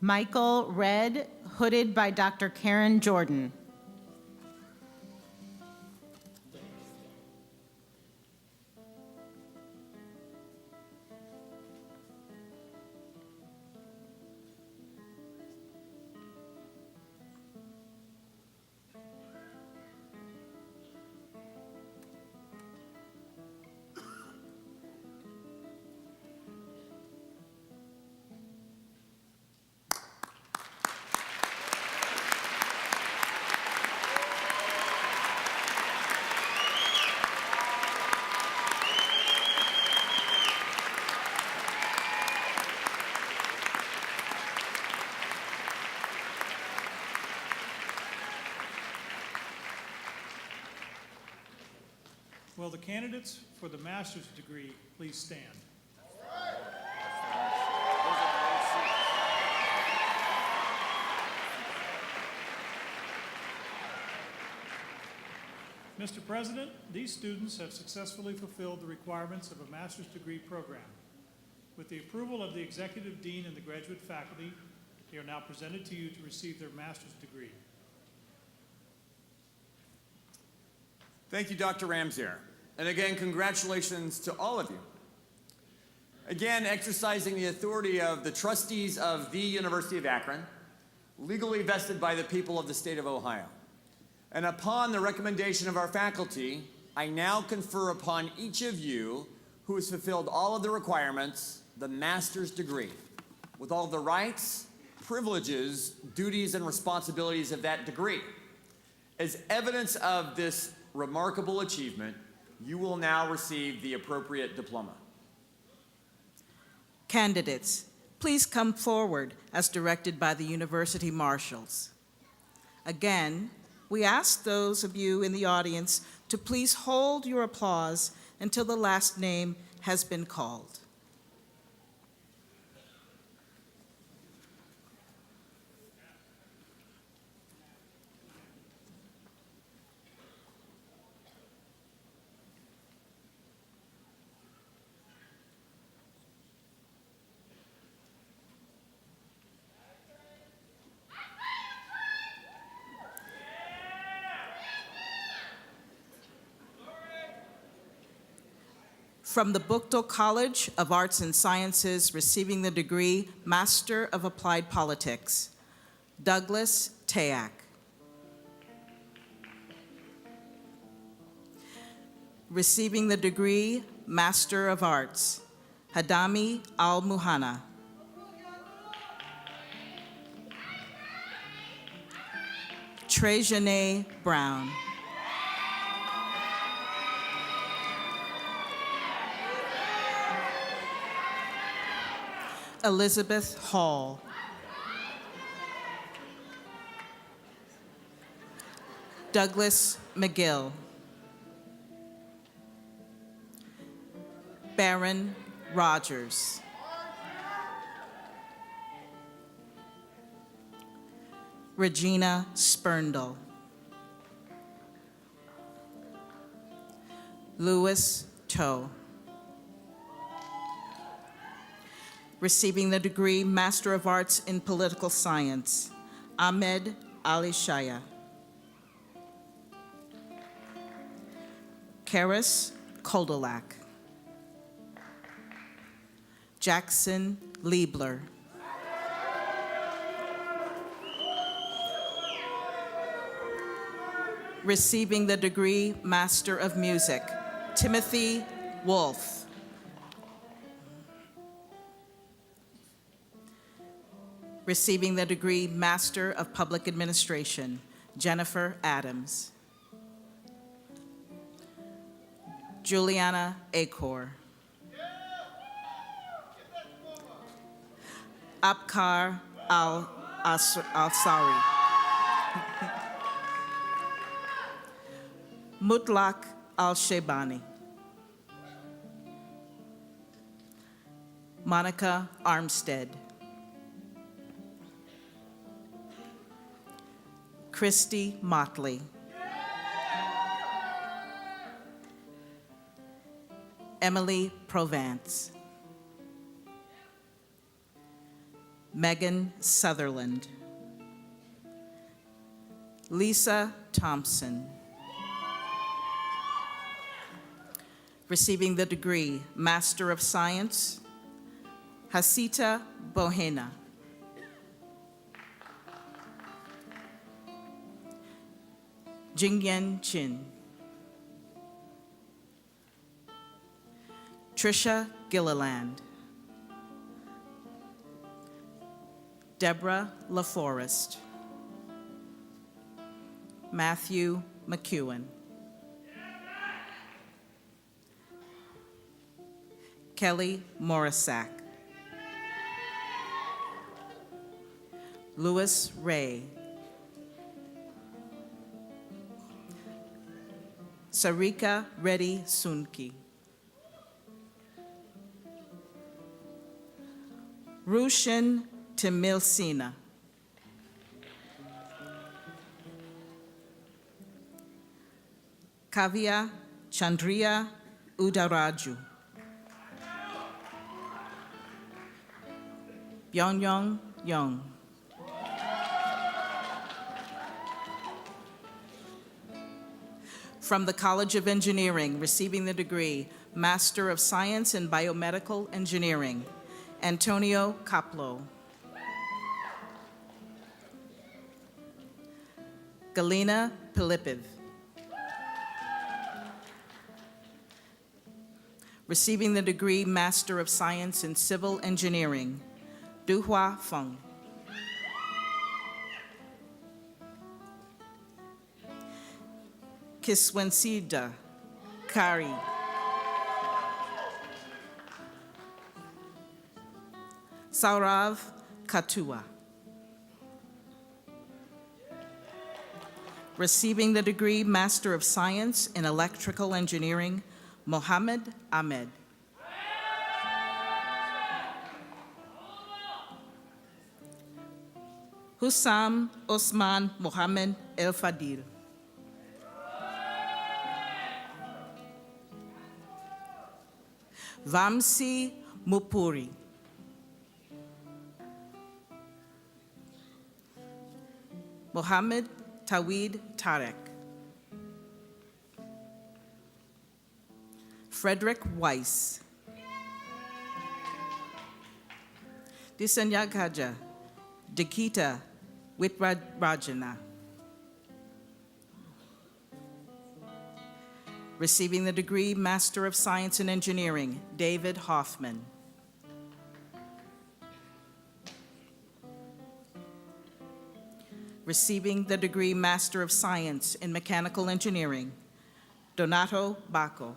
Michael Red, hooded by Dr. Karen Jordan. Will the candidates for the master's degree please stand? Mr. President, these students have successfully fulfilled the requirements of a master's degree program. With the approval of the executive dean and the graduate faculty, they are now presented to you to receive their master's degree. Thank you, Dr. Ramsier. And again, congratulations to all of you. Again, exercising the authority of the trustees of the University of Akron, legally vested by the people of the state of Ohio. And upon the recommendation of our faculty, I now confer upon each of you who has fulfilled all of the requirements, the master's degree, with all the rights, privileges, duties, and responsibilities of that degree. As evidence of this remarkable achievement, you will now receive the appropriate diploma. Candidates, please come forward as directed by the University Marshals. Again, we ask those of you in the audience to please hold your applause until the last name has been called. From the Buchtel College of Arts and Sciences, receiving the degree Master of Applied Politics, Douglas Tayak. Receiving the degree Master of Arts, Hadami Al-Muhanna. Trejane Brown. Elizabeth Hall. Douglas McGill. Baron Rogers. Regina Spurndle. Louis Toe. Receiving the degree Master of Arts in Political Science, Ahmed Ali Shaya. Karis Koldalak. Jackson Liebler. Receiving the degree Master of Music, Timothy Wolf. Receiving the degree Master of Public Administration, Jennifer Adams. Juliana Acor. Abkar Al-Sari. Mutlak Al-Shebani. Monica Armstead. Christy Motley. Emily Provance. Megan Sutherland. Lisa Thompson. Receiving the degree Master of Science, Hasita Bohena. Jingyen Chin. Trisha Gilliland. Deborah LaForest. Matthew McEwen. Kelly Morisak. Louis Ray. Sarika Reddy Sunki. Rushin Timilsina. Kavya Chandriya Udaraju. Yongyong Yong. From the College of Engineering, receiving the degree Master of Science in Biomedical Engineering, Antonio Kaplo. Galina Pilipiv. Receiving the degree Master of Science in Civil Engineering, Duhua Feng. Kiswensida Kari. Saurav Katua. Receiving the degree Master of Science in Electrical Engineering, Mohammed Ahmed. Hussam Osman Mohammed El Fadil. Vamsi Mupuri. Mohammed Tawid Tarek. Frederick Weiss. Disanyagaja Dikita Witrajana. Receiving the degree Master of Science in Engineering, David Hoffman. Receiving the degree Master of Science in Mechanical Engineering, Donato Bacco.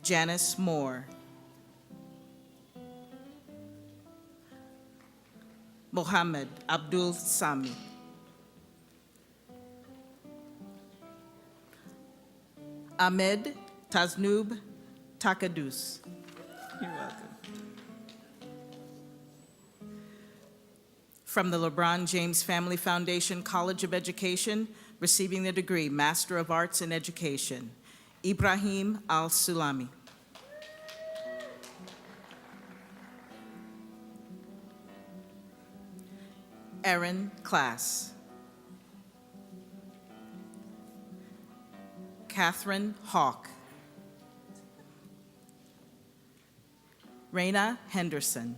Janice Moore. Mohammed Abdul Sami. Ahmed Taznub Takadus. You're welcome. From the LeBron James Family Foundation College of Education, receiving the degree Master of Arts in Education, Ibrahim Al-Sulami. Erin Class. Catherine Hawk. Raina Henderson.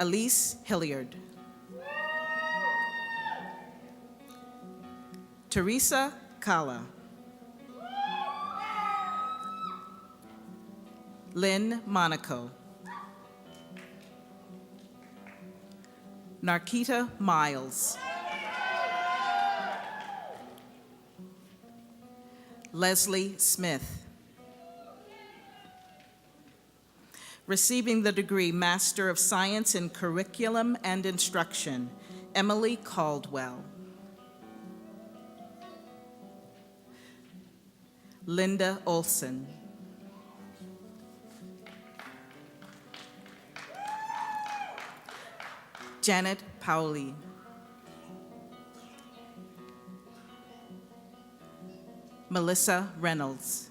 Elise Hilliard. Teresa Kala. Lynn Monaco. Narkita Miles. Leslie Smith. Receiving the degree Master of Science in Curriculum and Instruction, Emily Caldwell. Linda Olson. Janet Pauli. Melissa Reynolds.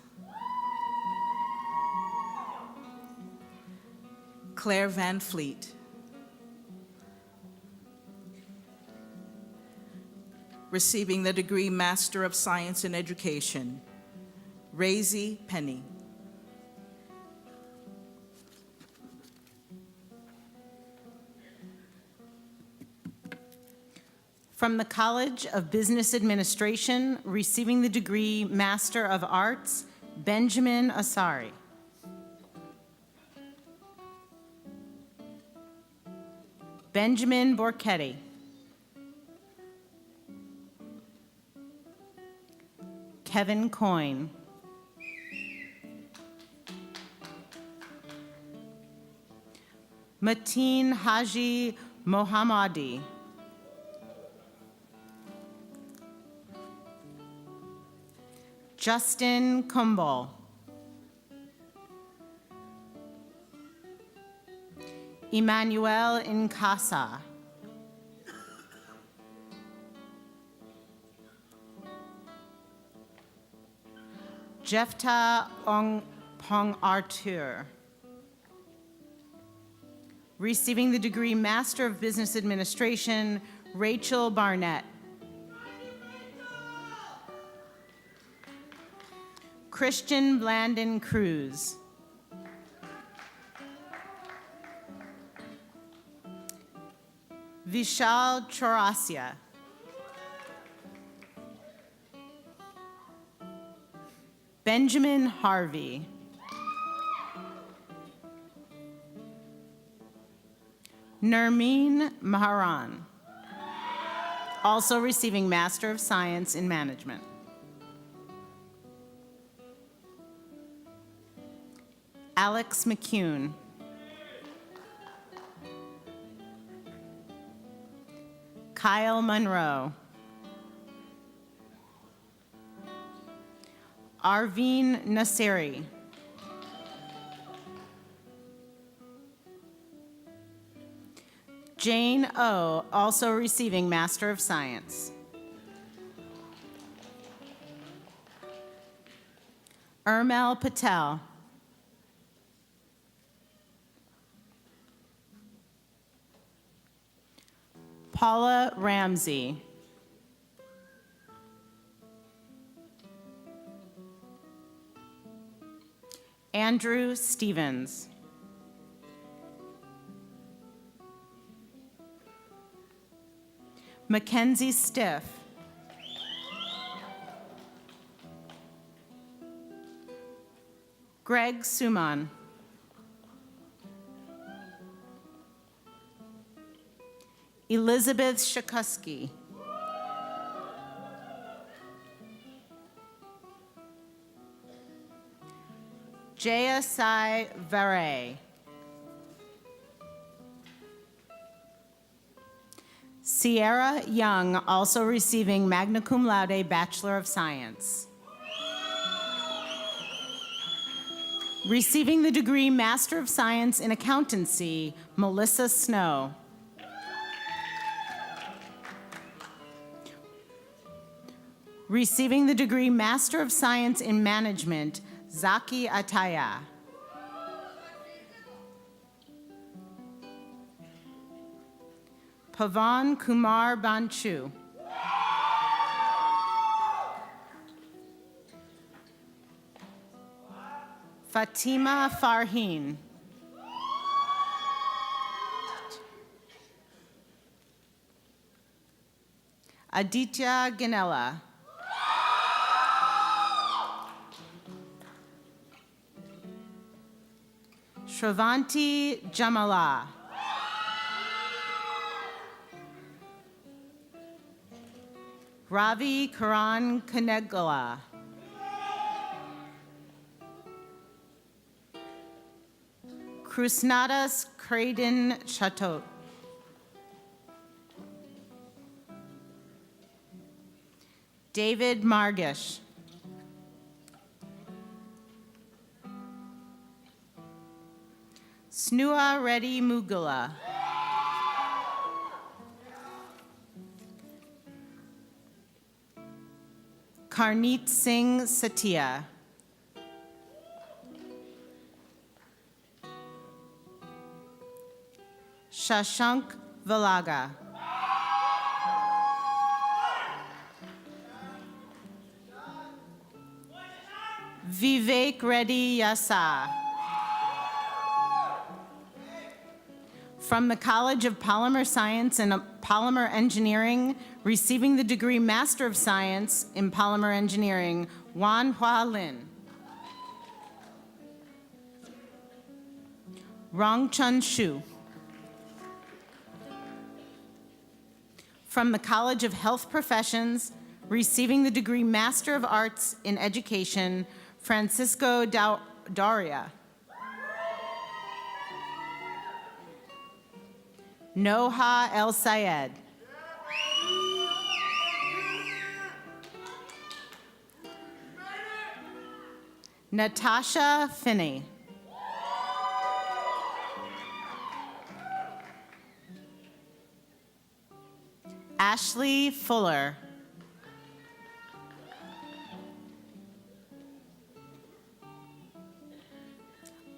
Claire Van Fleet. Receiving the degree Master of Science in Education, Razy Penny. From the College of Business Administration, receiving the degree Master of Arts, Benjamin Asari. Benjamin Borchetti. Kevin Coyne. Mateen Haji Mohammadi. Justin Kumbal. Emmanuel Nkasa. Jefta Ongpong Artur. Receiving the degree Master of Business Administration, Rachel Barnett. Christian Blandon Cruz. Vishal Chaurasia. Benjamin Harvey. Nermeen Maharan. Also receiving Master of Science in Management. Alex McCune. Kyle Monroe. Arveen Nasseri. Jane O, also receiving Master of Science. Urmel Patel. Paula Ramsey. Andrew Stevens. Mackenzie Stiff. Greg Suman. Elizabeth Shakusky. Jaya Sai Vare. Sierra Young, also receiving magna cum laude Bachelor of Science. Receiving the degree Master of Science in Accountancy, Melissa Snow. Receiving the degree Master of Science in Management, Zaki Ataya. Pavan Kumar Banchu. Fatima Farheen. Aditya Ganella. Shravanti Jamala. Ravi Karan Kanegala. Krusnadas Craden Chateau. David Margish. Snua Reddy Mugula. Karneet Singh Satia. Shashank Valaga. Vivek Reddy Yasa. From the College of Polymer Science and Polymer Engineering, receiving the degree Master of Science in Polymer Engineering, Wan Hua Lin. Rongchun Shu. From the College of Health Professions, receiving the degree Master of Arts in Education, Francisco Daria. Noha El Sayed. Natasha Finney. Ashley Fuller.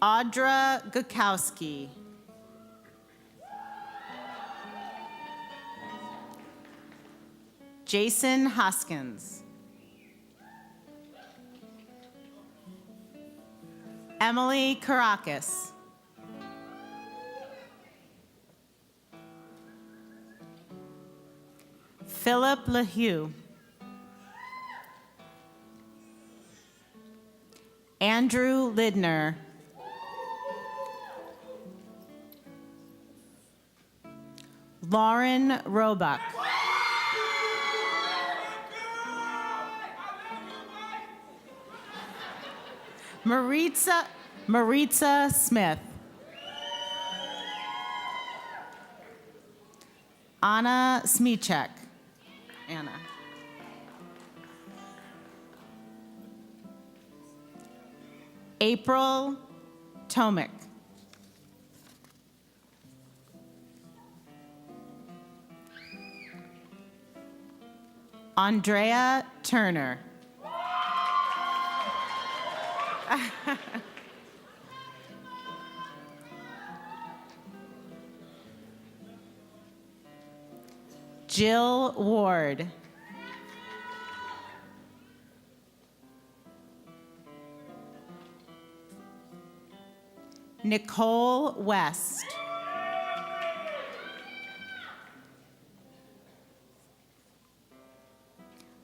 Audra Gukowski. Jason Hoskins. Emily Karakis. Philip LaHue. Andrew Lidner. Lauren Roebuck. Maritza Smith. Anna Smichek. Anna. April Tomic. Andrea Turner. Jill Ward. Nicole West.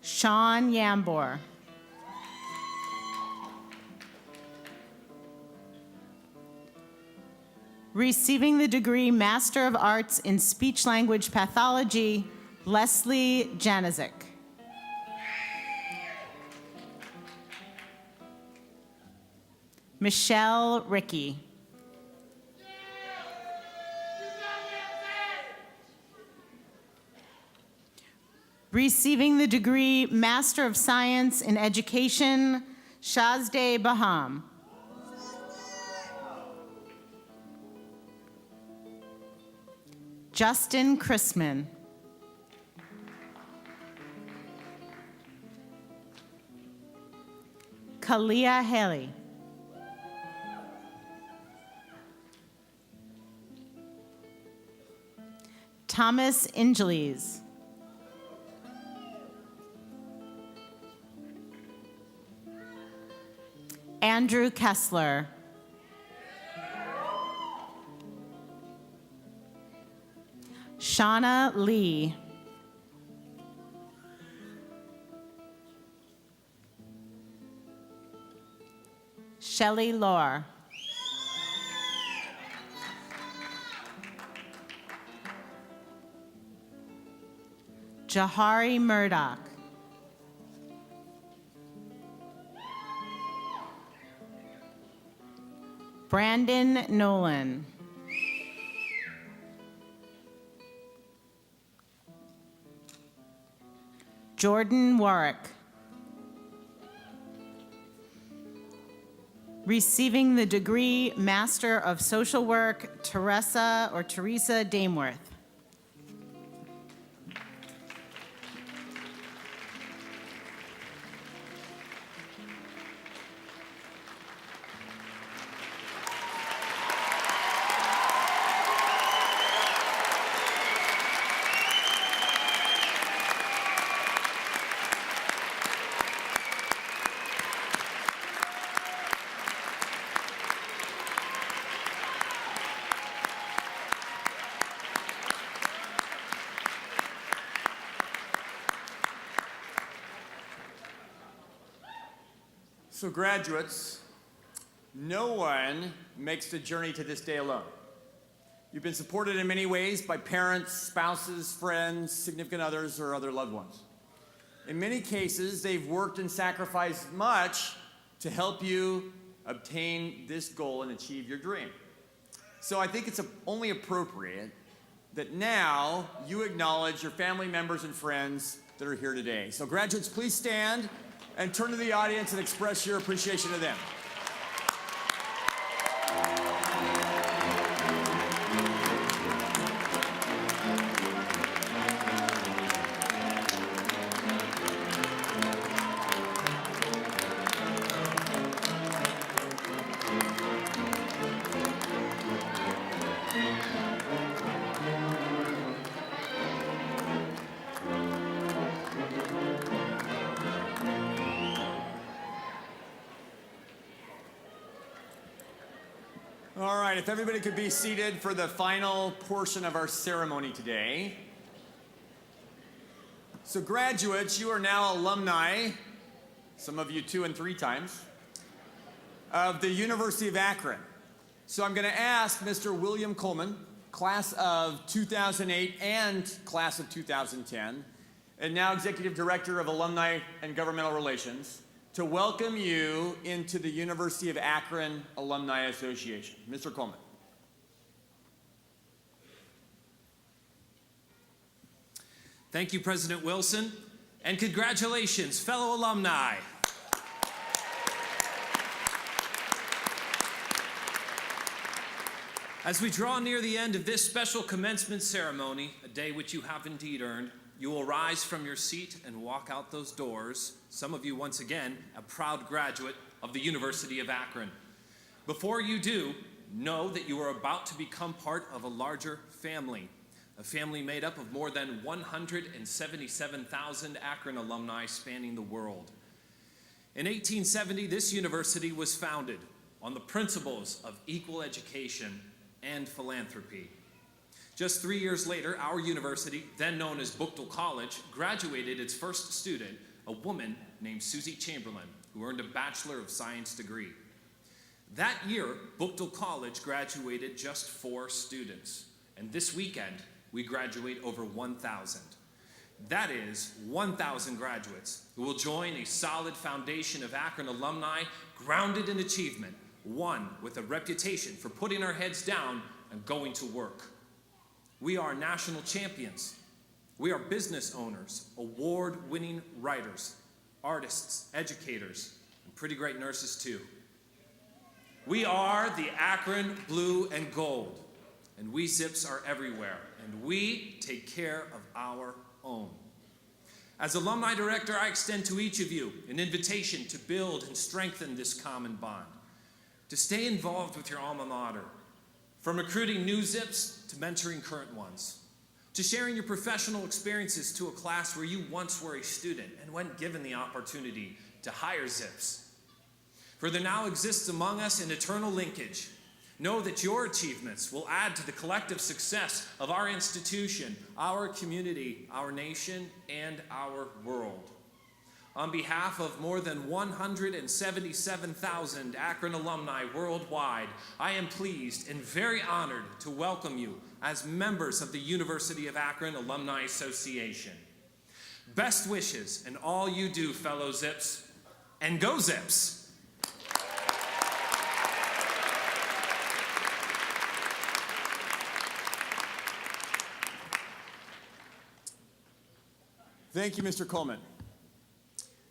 Sean Yambor. Receiving the degree Master of Arts in Speech Language Pathology, Leslie Janizik. Michelle Rickey. Receiving the degree Master of Science in Education, Shazday Baham. Justin Chrisman. Kalia Haley. Thomas Ingeles. Andrew Kessler. Shauna Lee. Shelley Lohr. Jahari Murdoch. Brandon Nolan. Jordan Warwick. Receiving the degree Master of Social Work, Teresa Dameworth. So graduates, no one makes the journey to this day alone. You've been supported in many ways by parents, spouses, friends, significant others, or other loved ones. In many cases, they've worked and sacrificed much to help you obtain this goal and achieve your dream. So I think it's only appropriate that now you acknowledge your family members and friends that are here today. So graduates, please stand and turn to the audience and express your appreciation of them. All right, if everybody could be seated for the final portion of our ceremony today. So graduates, you are now alumni, some of you 2 and 3 times, of the University of Akron. So I'm going to ask Mr. William Coleman, class of 2008 and class of 2010, and now Executive Director of Alumni and Governmental Relations, to welcome you into the University of Akron Alumni Association. Mr. Coleman. Thank you, President Wilson, and congratulations, fellow alumni. As we draw near the end of this special commencement ceremony, a day which you have indeed earned, you will rise from your seat and walk out those doors, some of you once again a proud graduate of the University of Akron. Before you do, know that you are about to become part of a larger family, a family made up of more than 177,000 Akron alumni spanning the world. In 1870, this university was founded on the principles of equal education and philanthropy. Just 3 years later, our university, then known as Buchtel College, graduated its first student, a woman named Susie Chamberlain, who earned a Bachelor of Science degree. That year, Buchtel College graduated just 4 students, and this weekend, we graduate over 1,000. That is 1,000 graduates who will join a solid foundation of Akron alumni, grounded in achievement, one with a reputation for putting our heads down and going to work. We are national champions. We are business owners, award-winning writers, artists, educators, and pretty great nurses too. We are the Akron Blue and Gold. and we Zips are everywhere, and we take care of our own. As Alumni Director, I extend to each of you an invitation to build and strengthen this common bond, to stay involved with your alma mater, from recruiting new Zips to mentoring current ones, to sharing your professional experiences to a class where you once were a student and when given the opportunity to hire Zips. For there now exists among us an eternal linkage. Know that your achievements will add to the collective success of our institution, our community, our nation, and our world. On behalf of more than 177,000 Akron alumni worldwide, I am pleased and very honored to welcome you as members of the University of Akron Alumni Association. Best wishes in all you do, fellow Zips, and go Zips! Thank you, Mr. Coleman.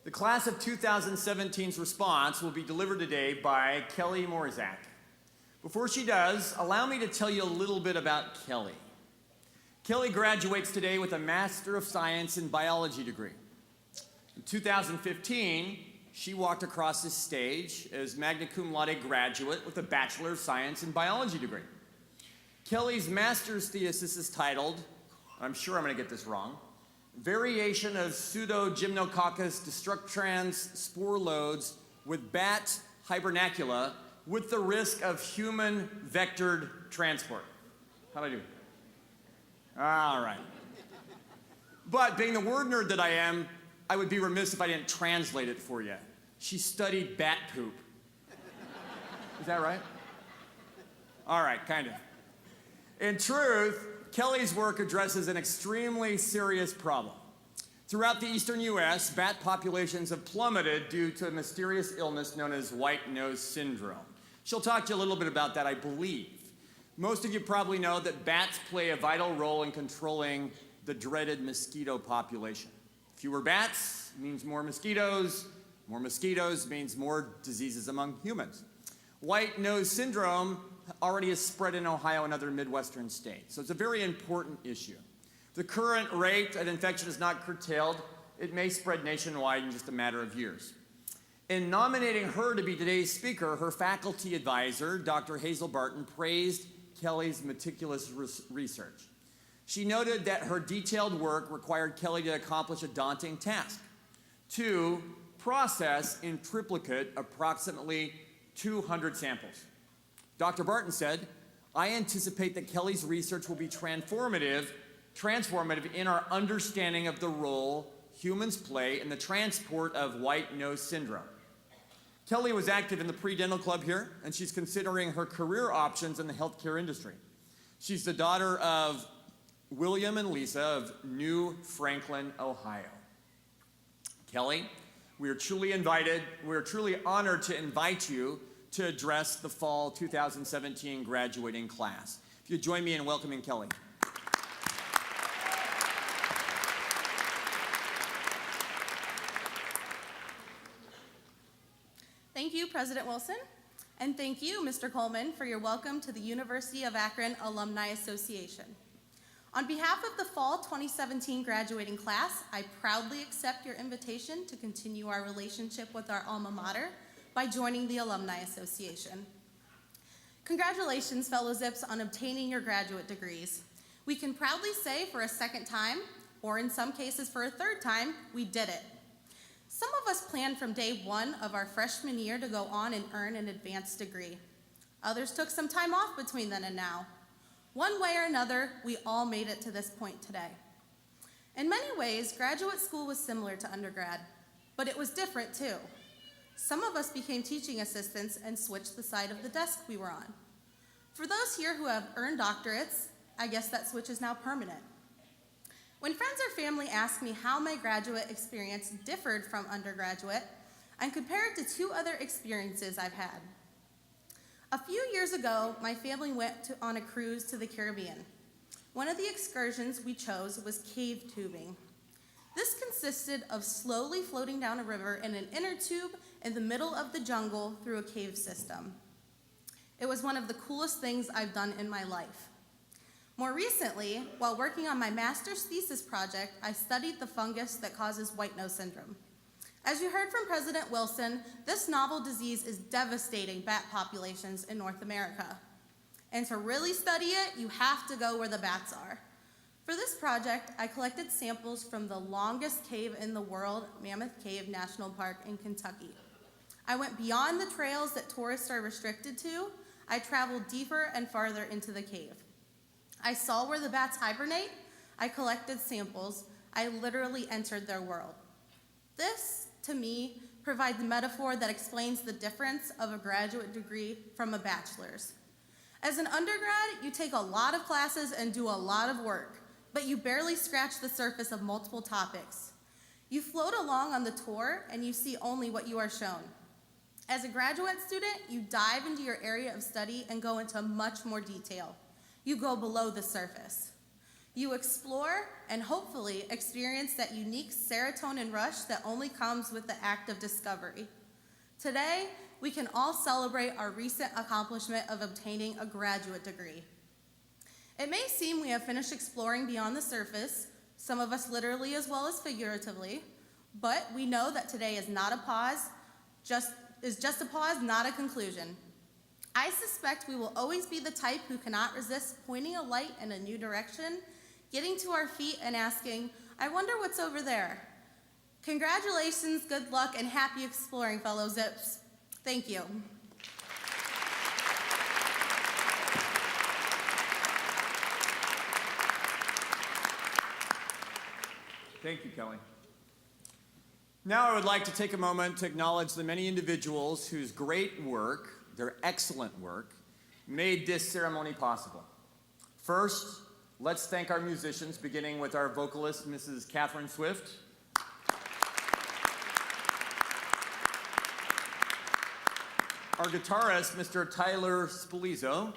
The class of 2017's response will be delivered today by Kelly Morzak. Before she does, allow me to tell you a little bit about Kelly. Kelly graduates today with a Master of Science in Biology degree. In 2015, she walked across this stage as magna cum laude graduate with a Bachelor of Science in Biology degree. Kelly's master's thesis is titled, I'm sure I'm going to get this wrong, Variation of Pseudogymnococcus destructrans spore loads with bat hibernacula with the risk of human vectored transport. How'd I do? All right. But being the word nerd that I am, I would be remiss if I didn't translate it for you. She studied bat poop. Is that right? All right, kind of. In truth, Kelly's work addresses an extremely serious problem. Throughout the eastern U.S., bat populations have plummeted due to a mysterious illness known as white nose syndrome. She'll talk to you a little bit about that, I believe. Most of you probably know that bats play a vital role in controlling the dreaded mosquito population. Fewer bats means more mosquitoes means more diseases among humans. White nose syndrome already is spread in Ohio and other Midwestern states. So it's a very important issue. The current rate of infection is not curtailed. It may spread nationwide in just a matter of years. In nominating her to be today's speaker, her faculty advisor, Dr. Hazel Barton, praised Kelly's meticulous research. She noted that her detailed work required Kelly to accomplish a daunting task: to process in triplicate approximately 200 samples. Dr. Barton said, I anticipate that Kelly's research will be transformative in our understanding of the role humans play in the transport of white nose syndrome. Kelly was active in the pre-dental club here, and she's considering her career options in the healthcare industry. She's the daughter of William and Lisa of New Franklin, Ohio. Kelly, we are truly honored to invite you to address the fall 2017 graduating class. If you'd join me in welcoming Kelly. Thank you, President Wilson, and thank you, Mr. Coleman, for your welcome to the University of Akron Alumni Association. On behalf of the fall 2017 graduating class, I proudly accept your invitation to continue our relationship with our alma mater by joining the Alumni Association. Congratulations, fellow Zips, on obtaining your graduate degrees. We can proudly say for a second time, or in some cases for a third time, we did it. Some of us planned from day one of our freshman year to go on and earn an advanced degree. Others took some time off between then and now. One way or another, we all made it to this point today. In many ways, graduate school was similar to undergrad, but it was different too. Some of us became teaching assistants and switched the side of the desk we were on. For those here who have earned doctorates, I guess that switch is now permanent. When friends or family ask me how my graduate experience differed from undergraduate, I compare it to two other experiences I've had. A few years ago, my family went on a cruise to the Caribbean. One of the excursions we chose was cave tubing. This consisted of slowly floating down a river in an inner tube in the middle of the jungle through a cave system. It was one of the coolest things I've done in my life. More recently, while working on my master's thesis project, I studied the fungus that causes white nose syndrome. As you heard from President Wilson, this novel disease is devastating bat populations in North America. And to really study it, you have to go where the bats are. For this project, I collected samples from the longest cave in the world, Mammoth Cave National Park in Kentucky. I went beyond the trails that tourists are restricted to. I traveled deeper and farther into the cave. I saw where the bats hibernate. I collected samples. I literally entered their world. This, to me, provides the metaphor that explains the difference of a graduate degree from a bachelor's. As an undergrad, you take a lot of classes and do a lot of work, but you barely scratch the surface of multiple topics. You float along on the tour and you see only what you are shown. As a graduate student, you dive into your area of study and go into much more detail. You go below the surface. You explore and hopefully experience that unique serotonin rush that only comes with the act of discovery. Today, we can all celebrate our recent accomplishment of obtaining a graduate degree. It may seem we have finished exploring beyond the surface, some of us literally as well as figuratively, but we know that today is not a pause, just a pause, not a conclusion. I suspect we will always be the type who cannot resist pointing a light in a new direction, getting to our feet and asking, I wonder what's over there. Congratulations, good luck, and happy exploring, fellow Zips. Thank you. Thank you, Kelly. Now I would like to take a moment to acknowledge the many individuals whose great work, their excellent work, made this ceremony possible. First, let's thank our musicians, beginning with our vocalist, Mrs. Catherine Swift. Our guitarist, Mr. Tyler Spolizo.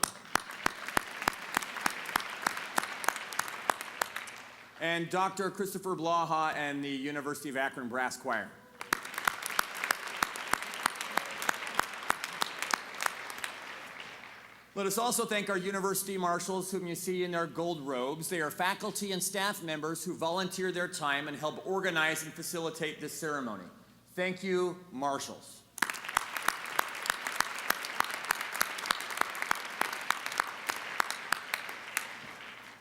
And Dr. Christopher Blaha and the University of Akron Brass Choir. Let us also thank our university marshals, whom you see in their gold robes. They are faculty and staff members who volunteer their time and help organize and facilitate this ceremony. Thank you, marshals.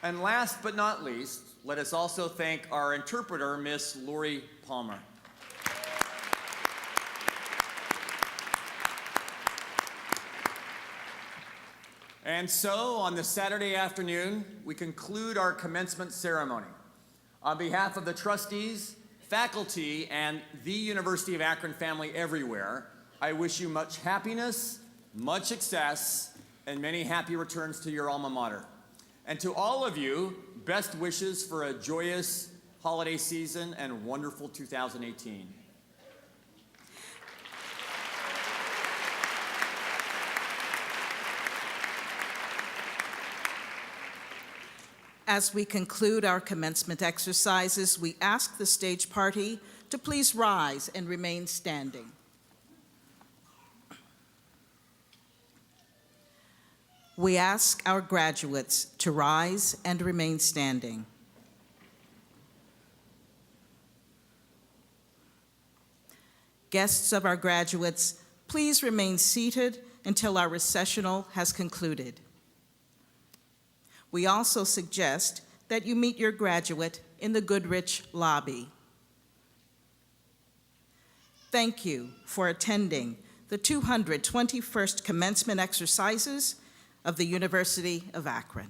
And last but not least, let us also thank our interpreter, Miss Lori Palmer. And so, on this Saturday afternoon, we conclude our commencement ceremony. On behalf of the trustees, faculty, and the University of Akron family everywhere, I wish you much happiness, much success, and many happy returns to your alma mater. And to all of you, best wishes for a joyous holiday season and wonderful 2018. As we conclude our commencement exercises, we ask the stage party to please rise and remain standing. We ask our graduates to rise and remain standing. Guests of our graduates, please remain seated until our recessional has concluded. We also suggest that you meet your graduate in the Goodrich lobby. Thank you for attending the 221st commencement exercises of the University of Akron.